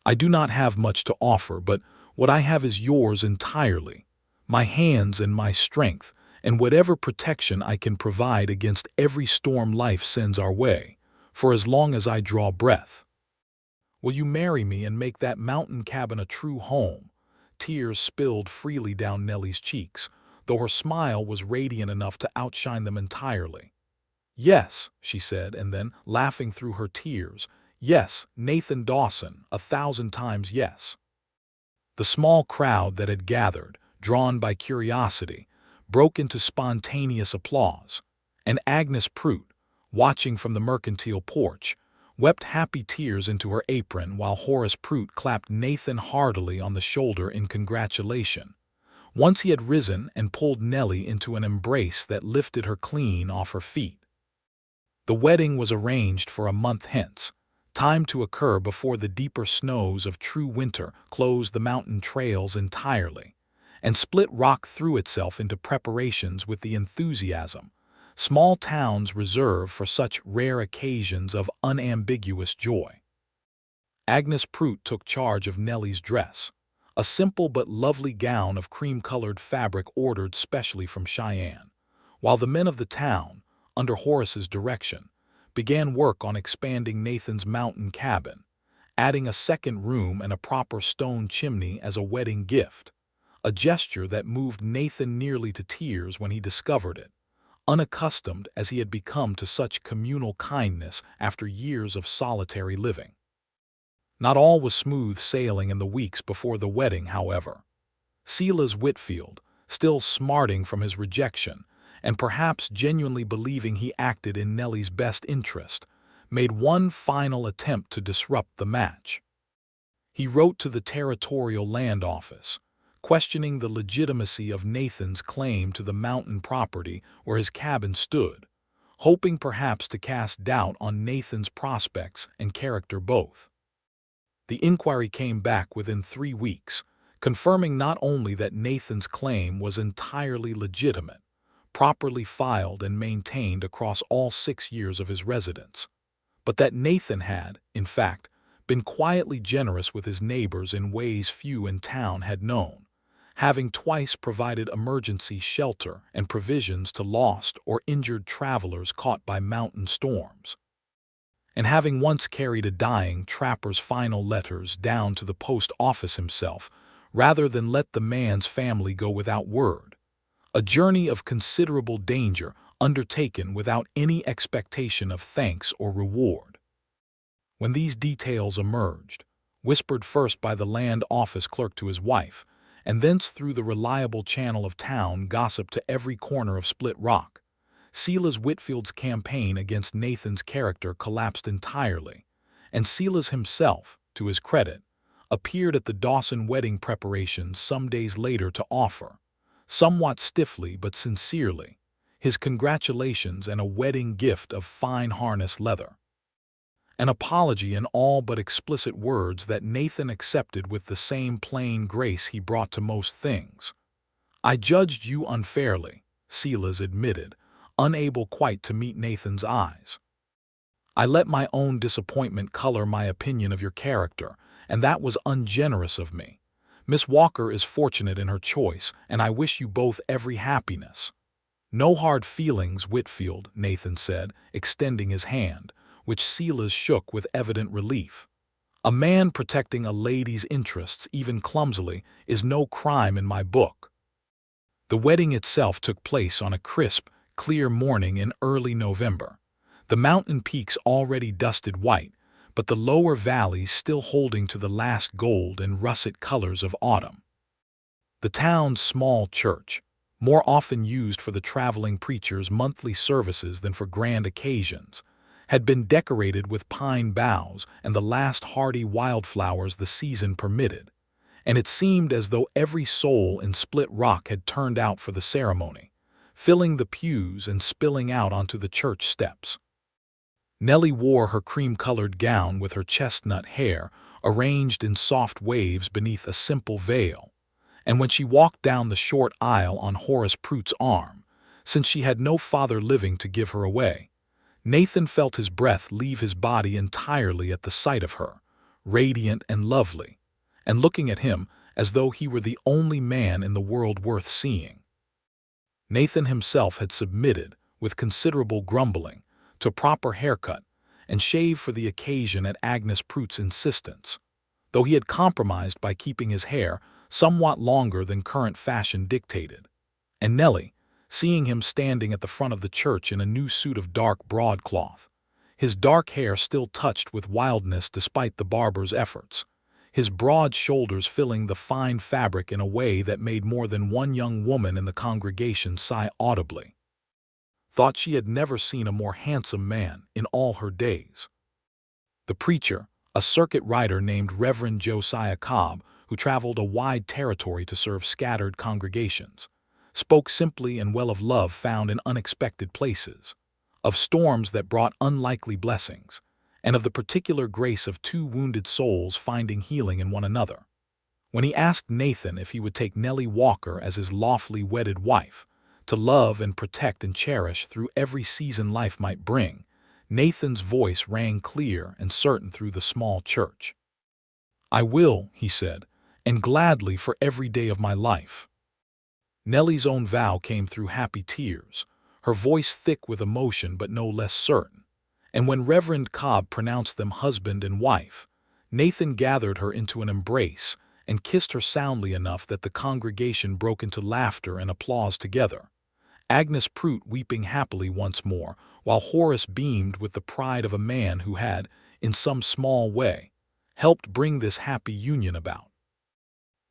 I do not have much to offer, but what I have is yours entirely, my hands and my strength, and whatever protection I can provide against every storm life sends our way, for as long as I draw breath. Will you marry me and make that mountain cabin a true home?" Tears spilled freely down Nellie's cheeks, though her smile was radiant enough to outshine them entirely. "Yes," she said, and then, laughing through her tears, "Yes, Nathan Dawson, 1,000 times yes." The small crowd that had gathered, drawn by curiosity, broke into spontaneous applause, and Agnes Prout, watching from the mercantile porch, wept happy tears into her apron while Horace Prout clapped Nathan heartily on the shoulder in congratulation. Once he had risen and pulled Nellie into an embrace that lifted her clean off her feet. The wedding was arranged for a month hence, time to occur before the deeper snows of true winter closed the mountain trails entirely, and Split Rock threw itself into preparations with the enthusiasm small towns reserve for such rare occasions of unambiguous joy. Agnes Prout took charge of Nellie's dress, a simple but lovely gown of cream-colored fabric ordered specially from Cheyenne, while the men of the town, under Horace's direction, began work on expanding Nathan's mountain cabin, adding a second room and a proper stone chimney as a wedding gift, a gesture that moved Nathan nearly to tears when he discovered it, unaccustomed as he had become to such communal kindness after years of solitary living. Not all was smooth sailing in the weeks before the wedding, however. Silas Whitfield, still smarting from his rejection, and perhaps genuinely believing he acted in Nellie's best interest, made one final attempt to disrupt the match. He wrote to the Territorial Land Office, questioning the legitimacy of Nathan's claim to the mountain property where his cabin stood, hoping perhaps to cast doubt on Nathan's prospects and character both. The inquiry came back within 3 weeks, confirming not only that Nathan's claim was entirely legitimate, properly filed and maintained across all 6 years of his residence, but that Nathan had, in fact, been quietly generous with his neighbors in ways few in town had known, having twice provided emergency shelter and provisions to lost or injured travelers caught by mountain storms, and having once carried a dying trapper's final letters down to the post office himself rather than let the man's family go without word, a journey of considerable danger undertaken without any expectation of thanks or reward. When these details emerged, whispered first by the land office clerk to his wife, and thence through the reliable channel of town gossip to every corner of Split Rock, Silas Whitfield's campaign against Nathan's character collapsed entirely, and Silas himself, to his credit, appeared at the Dawson wedding preparations some days later to offer, somewhat stiffly but sincerely, his congratulations and a wedding gift of fine harness leather. An apology in all but explicit words that Nathan accepted with the same plain grace he brought to most things. "I judged you unfairly," Silas admitted, unable quite to meet Nathan's eyes. "I let my own disappointment color my opinion of your character, and that was ungenerous of me. Miss Walker is fortunate in her choice, and I wish you both every happiness." "No hard feelings, Whitfield," Nathan said, extending his hand, which Silas shook with evident relief. "A man protecting a lady's interests, even clumsily, is no crime in my book." The wedding itself took place on a crisp, clear morning in early November. The mountain peaks already dusted white, but the lower valleys still holding to the last gold and russet colors of autumn. The town's small church, more often used for the traveling preacher's monthly services than for grand occasions, had been decorated with pine boughs and the last hardy wildflowers the season permitted, and it seemed as though every soul in Split Rock had turned out for the ceremony, filling the pews and spilling out onto the church steps. Nellie wore her cream-colored gown with her chestnut hair arranged in soft waves beneath a simple veil, and when she walked down the short aisle on Horace Prute's arm, since she had no father living to give her away, Nathan felt his breath leave his body entirely at the sight of her, radiant and lovely, and looking at him as though he were the only man in the world worth seeing. Nathan himself had submitted, with considerable grumbling, to proper haircut and shave for the occasion at Agnes Prute's insistence, though he had compromised by keeping his hair somewhat longer than current fashion dictated. And Nellie, seeing him standing at the front of the church in a new suit of dark broadcloth, his dark hair still touched with wildness despite the barber's efforts, his broad shoulders filling the fine fabric in a way that made more than one young woman in the congregation sigh audibly, thought she had never seen a more handsome man in all her days. The preacher, a circuit rider named Reverend Josiah Cobb, who traveled a wide territory to serve scattered congregations, spoke simply and well of love found in unexpected places, of storms that brought unlikely blessings, and of the particular grace of two wounded souls finding healing in one another. When he asked Nathan if he would take Nellie Walker as his lawfully wedded wife, to love and protect and cherish through every season life might bring, Nathan's voice rang clear and certain through the small church. "I will," he said, "and gladly for every day of my life." Nellie's own vow came through happy tears, her voice thick with emotion but no less certain, and when Reverend Cobb pronounced them husband and wife, Nathan gathered her into an embrace and kissed her soundly enough that the congregation broke into laughter and applause together, Agnes Prute weeping happily once more, while Horace beamed with the pride of a man who had, in some small way, helped bring this happy union about.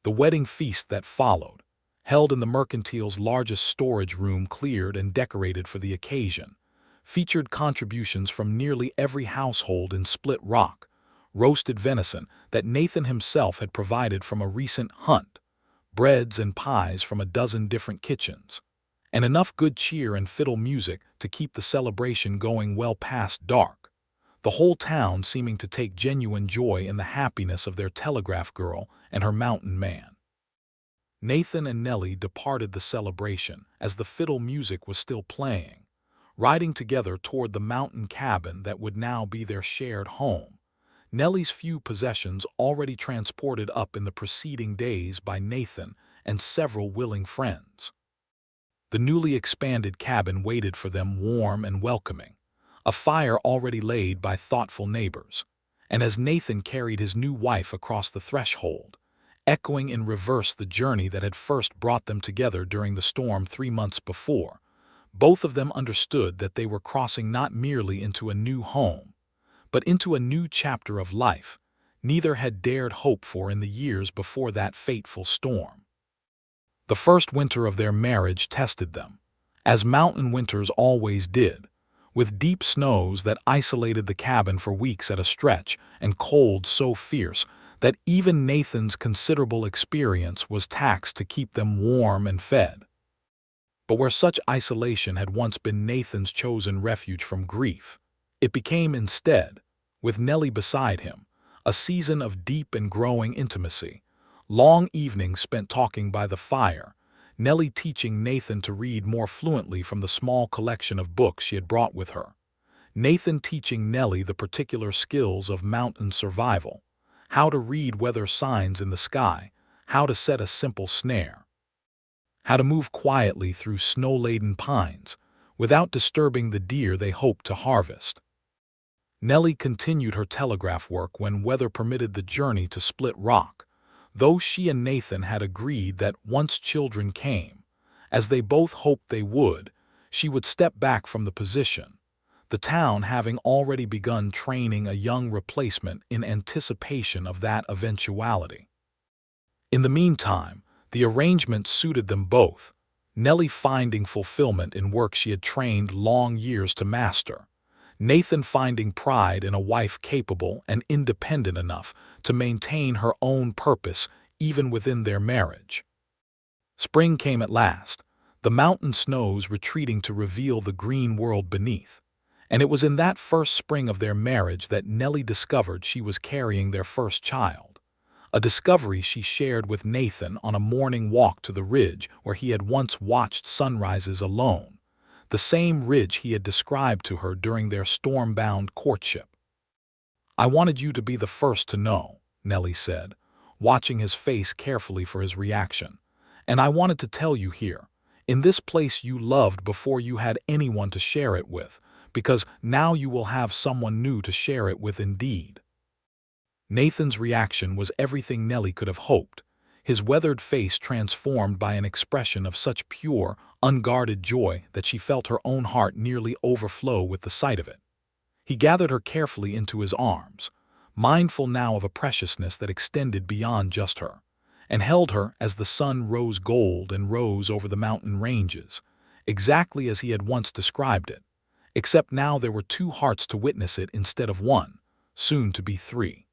The wedding feast that followed, held in the mercantile's largest storage room cleared and decorated for the occasion, featured contributions from nearly every household in Split Rock, roasted venison that Nathan himself had provided from a recent hunt, breads and pies from a dozen different kitchens, and enough good cheer and fiddle music to keep the celebration going well past dark, the whole town seeming to take genuine joy in the happiness of their telegraph girl and her mountain man. Nathan and Nellie departed the celebration as the fiddle music was still playing, riding together toward the mountain cabin that would now be their shared home, Nellie's few possessions already transported up in the preceding days by Nathan and several willing friends. The newly expanded cabin waited for them warm and welcoming, a fire already laid by thoughtful neighbors, and as Nathan carried his new wife across the threshold, echoing in reverse the journey that had first brought them together during the storm 3 months before, both of them understood that they were crossing not merely into a new home, but into a new chapter of life neither had dared hope for in the years before that fateful storm. The first winter of their marriage tested them, as mountain winters always did, with deep snows that isolated the cabin for weeks at a stretch and cold so fierce that even Nathan's considerable experience was taxed to keep them warm and fed. but where such isolation had once been Nathan's chosen refuge from grief, it became instead, with Nellie beside him, a season of deep and growing intimacy. Long evenings spent talking by the fire, Nellie teaching Nathan to read more fluently from the small collection of books she had brought with her. Nathan teaching Nellie the particular skills of mountain survival, how to read weather signs in the sky, how to set a simple snare, how to move quietly through snow-laden pines without disturbing the deer they hoped to harvest. Nellie continued her telegraph work when weather permitted the journey to Split Rock, though she and Nathan had agreed that once children came, as they both hoped they would, she would step back from the position, the town having already begun training a young replacement in anticipation of that eventuality. In the meantime, the arrangement suited them both, Nellie finding fulfillment in work she had trained long years to master, Nathan finding pride in a wife capable and independent enough to maintain her own purpose even within their marriage. Spring came at last, the mountain snows retreating to reveal the green world beneath, and it was in that first spring of their marriage that Nellie discovered she was carrying their first child, a discovery she shared with Nathan on a morning walk to the ridge where he had once watched sunrises alone, the same ridge he had described to her during their storm-bound courtship. "I wanted you to be the first to know," Nellie said, watching his face carefully for his reaction. "And I wanted to tell you here, in this place you loved before you had anyone to share it with, because now you will have someone new to share it with indeed." Nathan's reaction was everything Nellie could have hoped, his weathered face transformed by an expression of such pure, unguarded joy that she felt her own heart nearly overflow with the sight of it. He gathered her carefully into his arms, mindful now of a preciousness that extended beyond just her, and held her as the sun rose gold and rose over the mountain ranges, exactly as he had once described it, except now there were two hearts to witness it instead of one, soon to be three.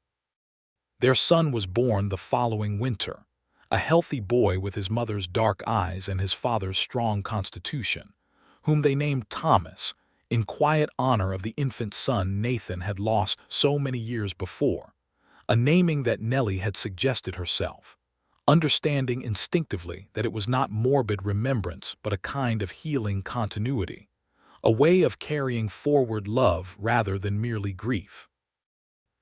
Their son was born the following winter, a healthy boy with his mother's dark eyes and his father's strong constitution, whom they named Thomas, in quiet honor of the infant son Nathan had lost so many years before, a naming that Nellie had suggested herself, understanding instinctively that it was not morbid remembrance but a kind of healing continuity, a way of carrying forward love rather than merely grief.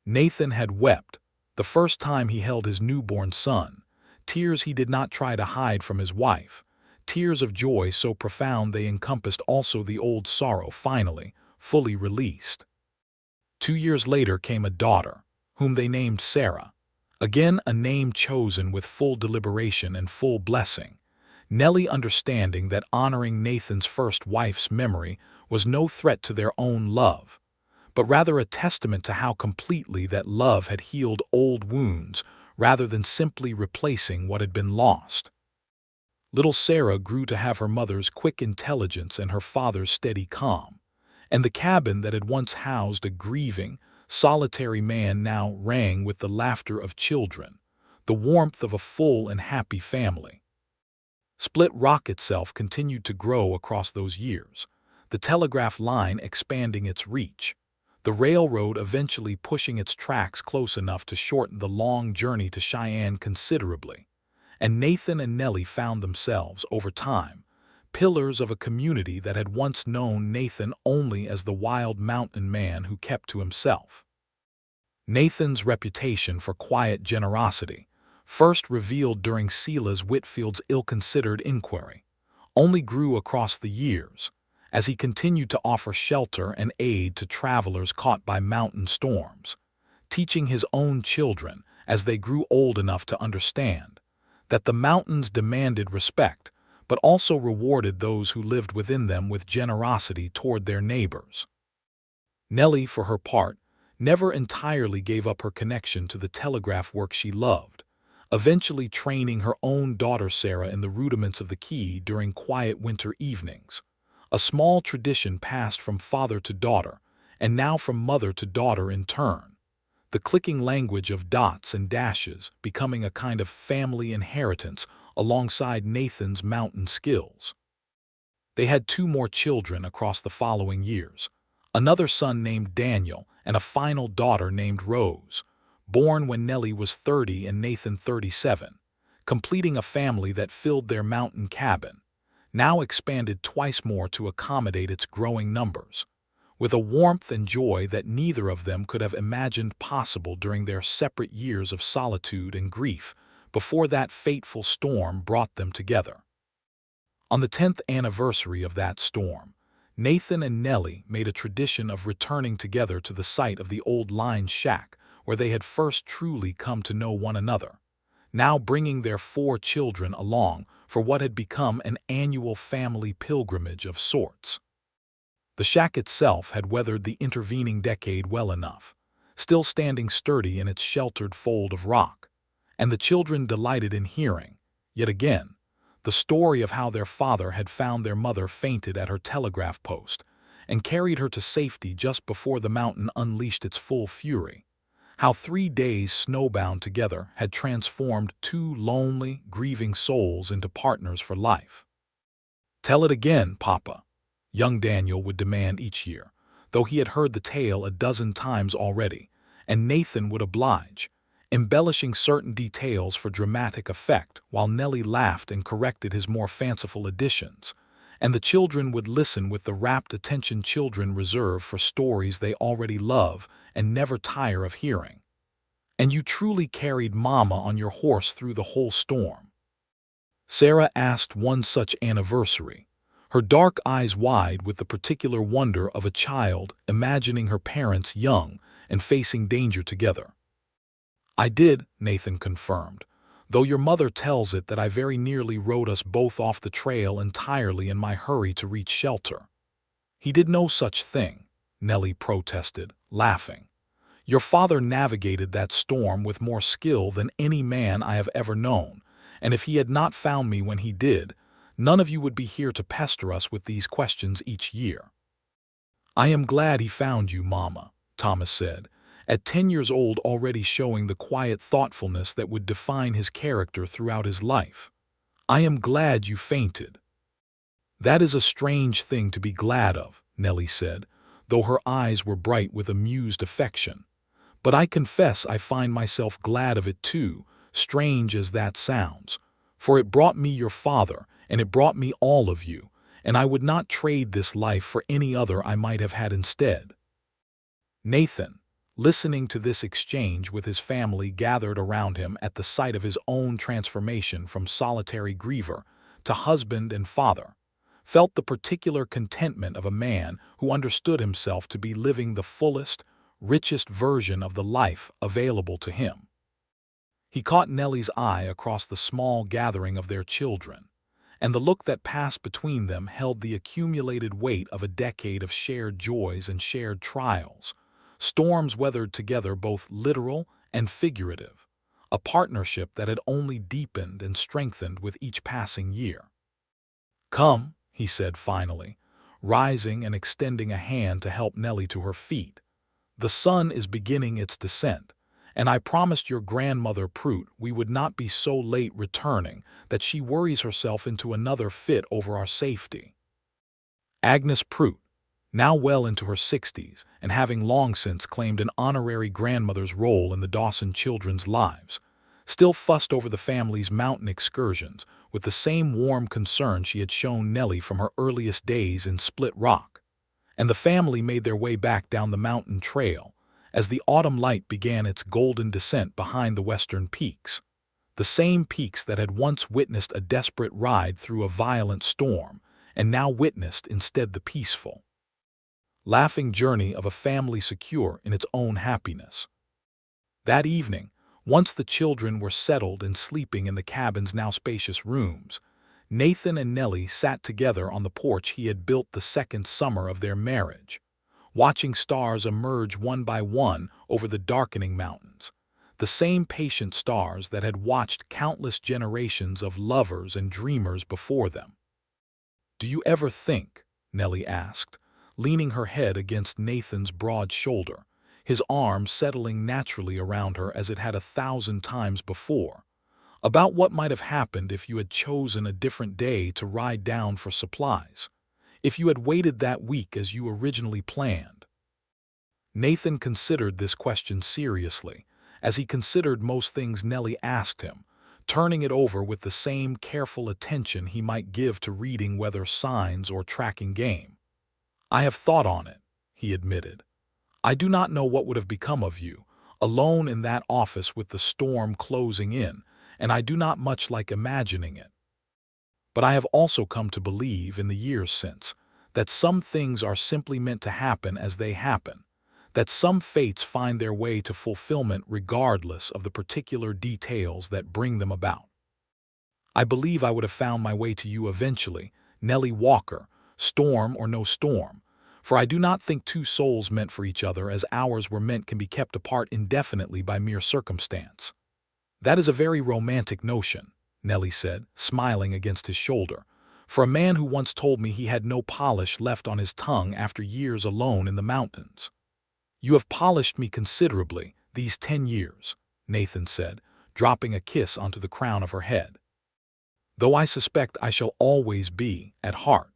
Nathan had wept, the first time he held his newborn son, tears he did not try to hide from his wife, tears of joy so profound they encompassed also the old sorrow finally, fully released. 2 years later came a daughter, whom they named Sarah, again a name chosen with full deliberation and full blessing, Nellie understanding that honoring Nathan's first wife's memory was no threat to their own love, but rather a testament to how completely that love had healed old wounds rather than simply replacing what had been lost. Little Sarah grew to have her mother's quick intelligence and her father's steady calm, and the cabin that had once housed a grieving, solitary man now rang with the laughter of children, the warmth of a full and happy family. Split Rock itself continued to grow across those years, the telegraph line expanding its reach, the railroad eventually pushing its tracks close enough to shorten the long journey to Cheyenne considerably, and Nathan and Nellie found themselves, over time, pillars of a community that had once known Nathan only as the wild mountain man who kept to himself. Nathan's reputation for quiet generosity, first revealed during Silas Whitfield's ill-considered inquiry, only grew across the years, as he continued to offer shelter and aid to travelers caught by mountain storms, teaching his own children, as they grew old enough to understand, that the mountains demanded respect, but also rewarded those who lived within them with generosity toward their neighbors. Nellie, for her part, never entirely gave up her connection to the telegraph work she loved, eventually training her own daughter Sarah in the rudiments of the key during quiet winter evenings, a small tradition passed from father to daughter, and now from mother to daughter in turn, the clicking language of dots and dashes becoming a kind of family inheritance alongside Nathan's mountain skills. They had 2 more children across the following years, another son named Daniel and a final daughter named Rose, born when Nellie was 30 and Nathan 37, completing a family that filled their mountain cabin, now expanded twice more to accommodate its growing numbers, with a warmth and joy that neither of them could have imagined possible during their separate years of solitude and grief before that fateful storm brought them together. On the 10th anniversary of that storm, Nathan and Nellie made a tradition of returning together to the site of the old line shack where they had first truly come to know one another, now bringing their 4 children along for what had become an annual family pilgrimage of sorts. The shack itself had weathered the intervening decade well enough, still standing sturdy in its sheltered fold of rock, and the children delighted in hearing, yet again, the story of how their father had found their mother fainted at her telegraph post and carried her to safety just before the mountain unleashed its full fury, how 3 days snowbound together had transformed 2 lonely, grieving souls into partners for life. "Tell it again, Papa," young Daniel would demand each year, though he had heard the tale a dozen times already, and Nathan would oblige, embellishing certain details for dramatic effect while Nellie laughed and corrected his more fanciful additions, and the children would listen with the rapt attention children reserve for stories they already love and never tire of hearing. "And you truly carried Mama on your horse through the whole storm?" Sarah asked one such anniversary, her dark eyes wide with the particular wonder of a child imagining her parents young and facing danger together. "I did," Nathan confirmed, "though your mother tells it that I very nearly rode us both off the trail entirely in my hurry to reach shelter." "He did no such thing," Nellie protested, laughing. "Your father navigated that storm with more skill than any man I have ever known, and if he had not found me when he did, none of you would be here to pester us with these questions each year." "I am glad he found you, Mama," Thomas said, at 10 years old already showing the quiet thoughtfulness that would define his character throughout his life. "I am glad you fainted." "That is a strange thing to be glad of," Nellie said, though her eyes were bright with amused affection. "But I confess I find myself glad of it too, strange as that sounds, for it brought me your father, and it brought me all of you, and I would not trade this life for any other I might have had instead." Nathan, listening to this exchange with his family gathered around him at the sight of his own transformation from solitary griever to husband and father, felt the particular contentment of a man who understood himself to be living the fullest, richest version of the life available to him. He caught Nellie's eye across the small gathering of their children, and the look that passed between them held the accumulated weight of a decade of shared joys and shared trials, storms weathered together both literal and figurative, a partnership that had only deepened and strengthened with each passing year. "Come," he said finally, rising and extending a hand to help Nellie to her feet. "The sun is beginning its descent, and I promised your grandmother Prout we would not be so late returning that she worries herself into another fit over our safety." Agnes Prout, now well into her 60s and having long since claimed an honorary grandmother's role in the Dawson children's lives, still fussed over the family's mountain excursions with the same warm concern she had shown Nellie from her earliest days in Split Rock, and the family made their way back down the mountain trail as the autumn light began its golden descent behind the western peaks, the same peaks that had once witnessed a desperate ride through a violent storm and now witnessed instead the peaceful, laughing journey of a family secure in its own happiness. That evening, once the children were settled and sleeping in the cabin's now spacious rooms, Nathan and Nellie sat together on the porch he had built the second summer of their marriage, watching stars emerge one by one over the darkening mountains, the same patient stars that had watched countless generations of lovers and dreamers before them. "Do you ever think," Nellie asked, leaning her head against Nathan's broad shoulder, his arm settling naturally around her as it had 1,000 times before, "about what might have happened if you had chosen a different day to ride down for supplies? if you had waited that week as you originally planned? Nathan considered this question seriously, as he considered most things Nellie asked him, turning it over with the same careful attention he might give to reading weather signs or tracking game. "I have thought on it," he admitted. "I do not know what would have become of you, alone in that office with the storm closing in, and I do not much like imagining it. But I have also come to believe, in the years since, that some things are simply meant to happen as they happen, that some fates find their way to fulfillment regardless of the particular details that bring them about. I believe I would have found my way to you eventually, Nellie Walker, storm or no storm, for I do not think two souls meant for each other as ours were meant can be kept apart indefinitely by mere circumstance." "That is a very romantic notion," Nellie said, smiling against his shoulder, "for a man who once told me he had no polish left on his tongue after years alone in the mountains." "You have polished me considerably these 10 years, Nathan said, dropping a kiss onto the crown of her head. "Though I suspect I shall always be, at heart,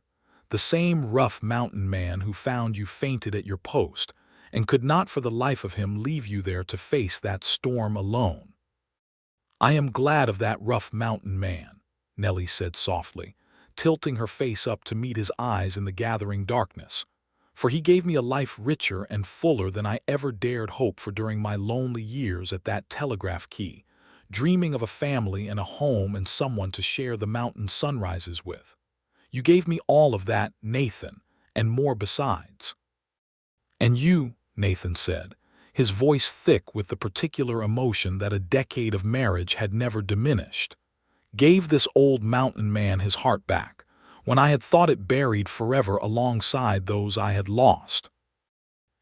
the same rough mountain man who found you fainted at your post and could not for the life of him leave you there to face that storm alone." "I am glad of that rough mountain man," Nellie said softly, tilting her face up to meet his eyes in the gathering darkness, "for he gave me a life richer and fuller than I ever dared hope for during my lonely years at that telegraph key, dreaming of a family and a home and someone to share the mountain sunrises with. You gave me all of that, Nathan, and more besides." "And you," Nathan said, his voice thick with the particular emotion that a decade of marriage had never diminished, "gave this old mountain man his heart back, when I had thought it buried forever alongside those I had lost.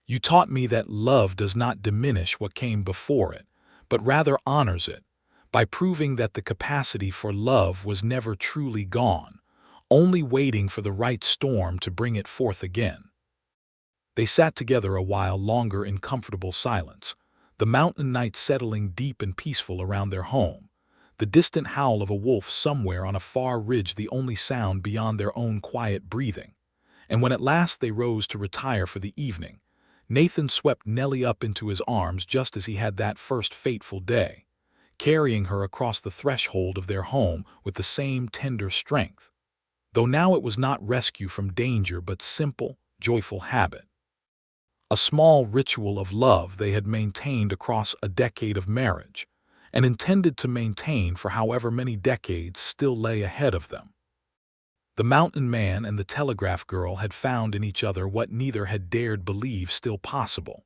You taught me that love does not diminish what came before it, but rather honors it, by proving that the capacity for love was never truly gone, only waiting for the right storm to bring it forth again." They sat together a while longer in comfortable silence, the mountain night settling deep and peaceful around their home, the distant howl of a wolf somewhere on a far ridge the only sound beyond their own quiet breathing. And when at last they rose to retire for the evening, Nathan swept Nellie up into his arms just as he had that first fateful day, carrying her across the threshold of their home with the same tender strength, though now it was not rescue from danger but simple, joyful habit. A small ritual of love they had maintained across a decade of marriage, and intended to maintain for however many decades still lay ahead of them. The mountain man and the telegraph girl had found in each other what neither had dared believe still possible: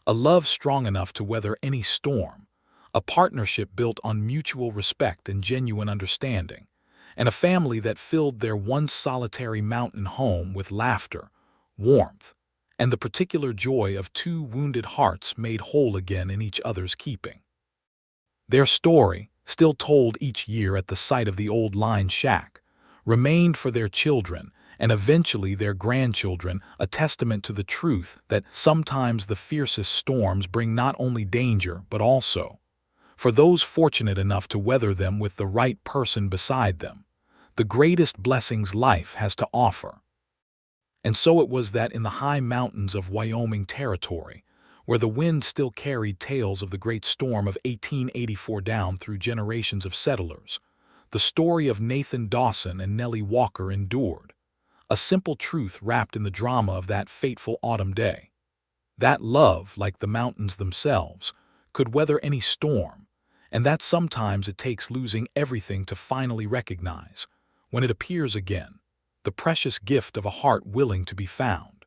a love strong enough to weather any storm, a partnership built on mutual respect and genuine understanding, and a family that filled their once solitary mountain home with laughter, warmth, and the particular joy of two wounded hearts made whole again in each other's keeping. Their story, still told each year at the site of the old line shack, remained for their children and eventually their grandchildren a testament to the truth that sometimes the fiercest storms bring not only danger but also, for those fortunate enough to weather them with the right person beside them, the greatest blessings life has to offer. And so it was that in the high mountains of Wyoming territory, where the wind still carried tales of the great storm of 1884 down through generations of settlers, the story of Nathan Dawson and Nellie Walker endured, a simple truth wrapped in the drama of that fateful autumn day: that love, like the mountains themselves, could weather any storm, and that sometimes it takes losing everything to finally recognize, when it appears again, the precious gift of a heart willing to be found.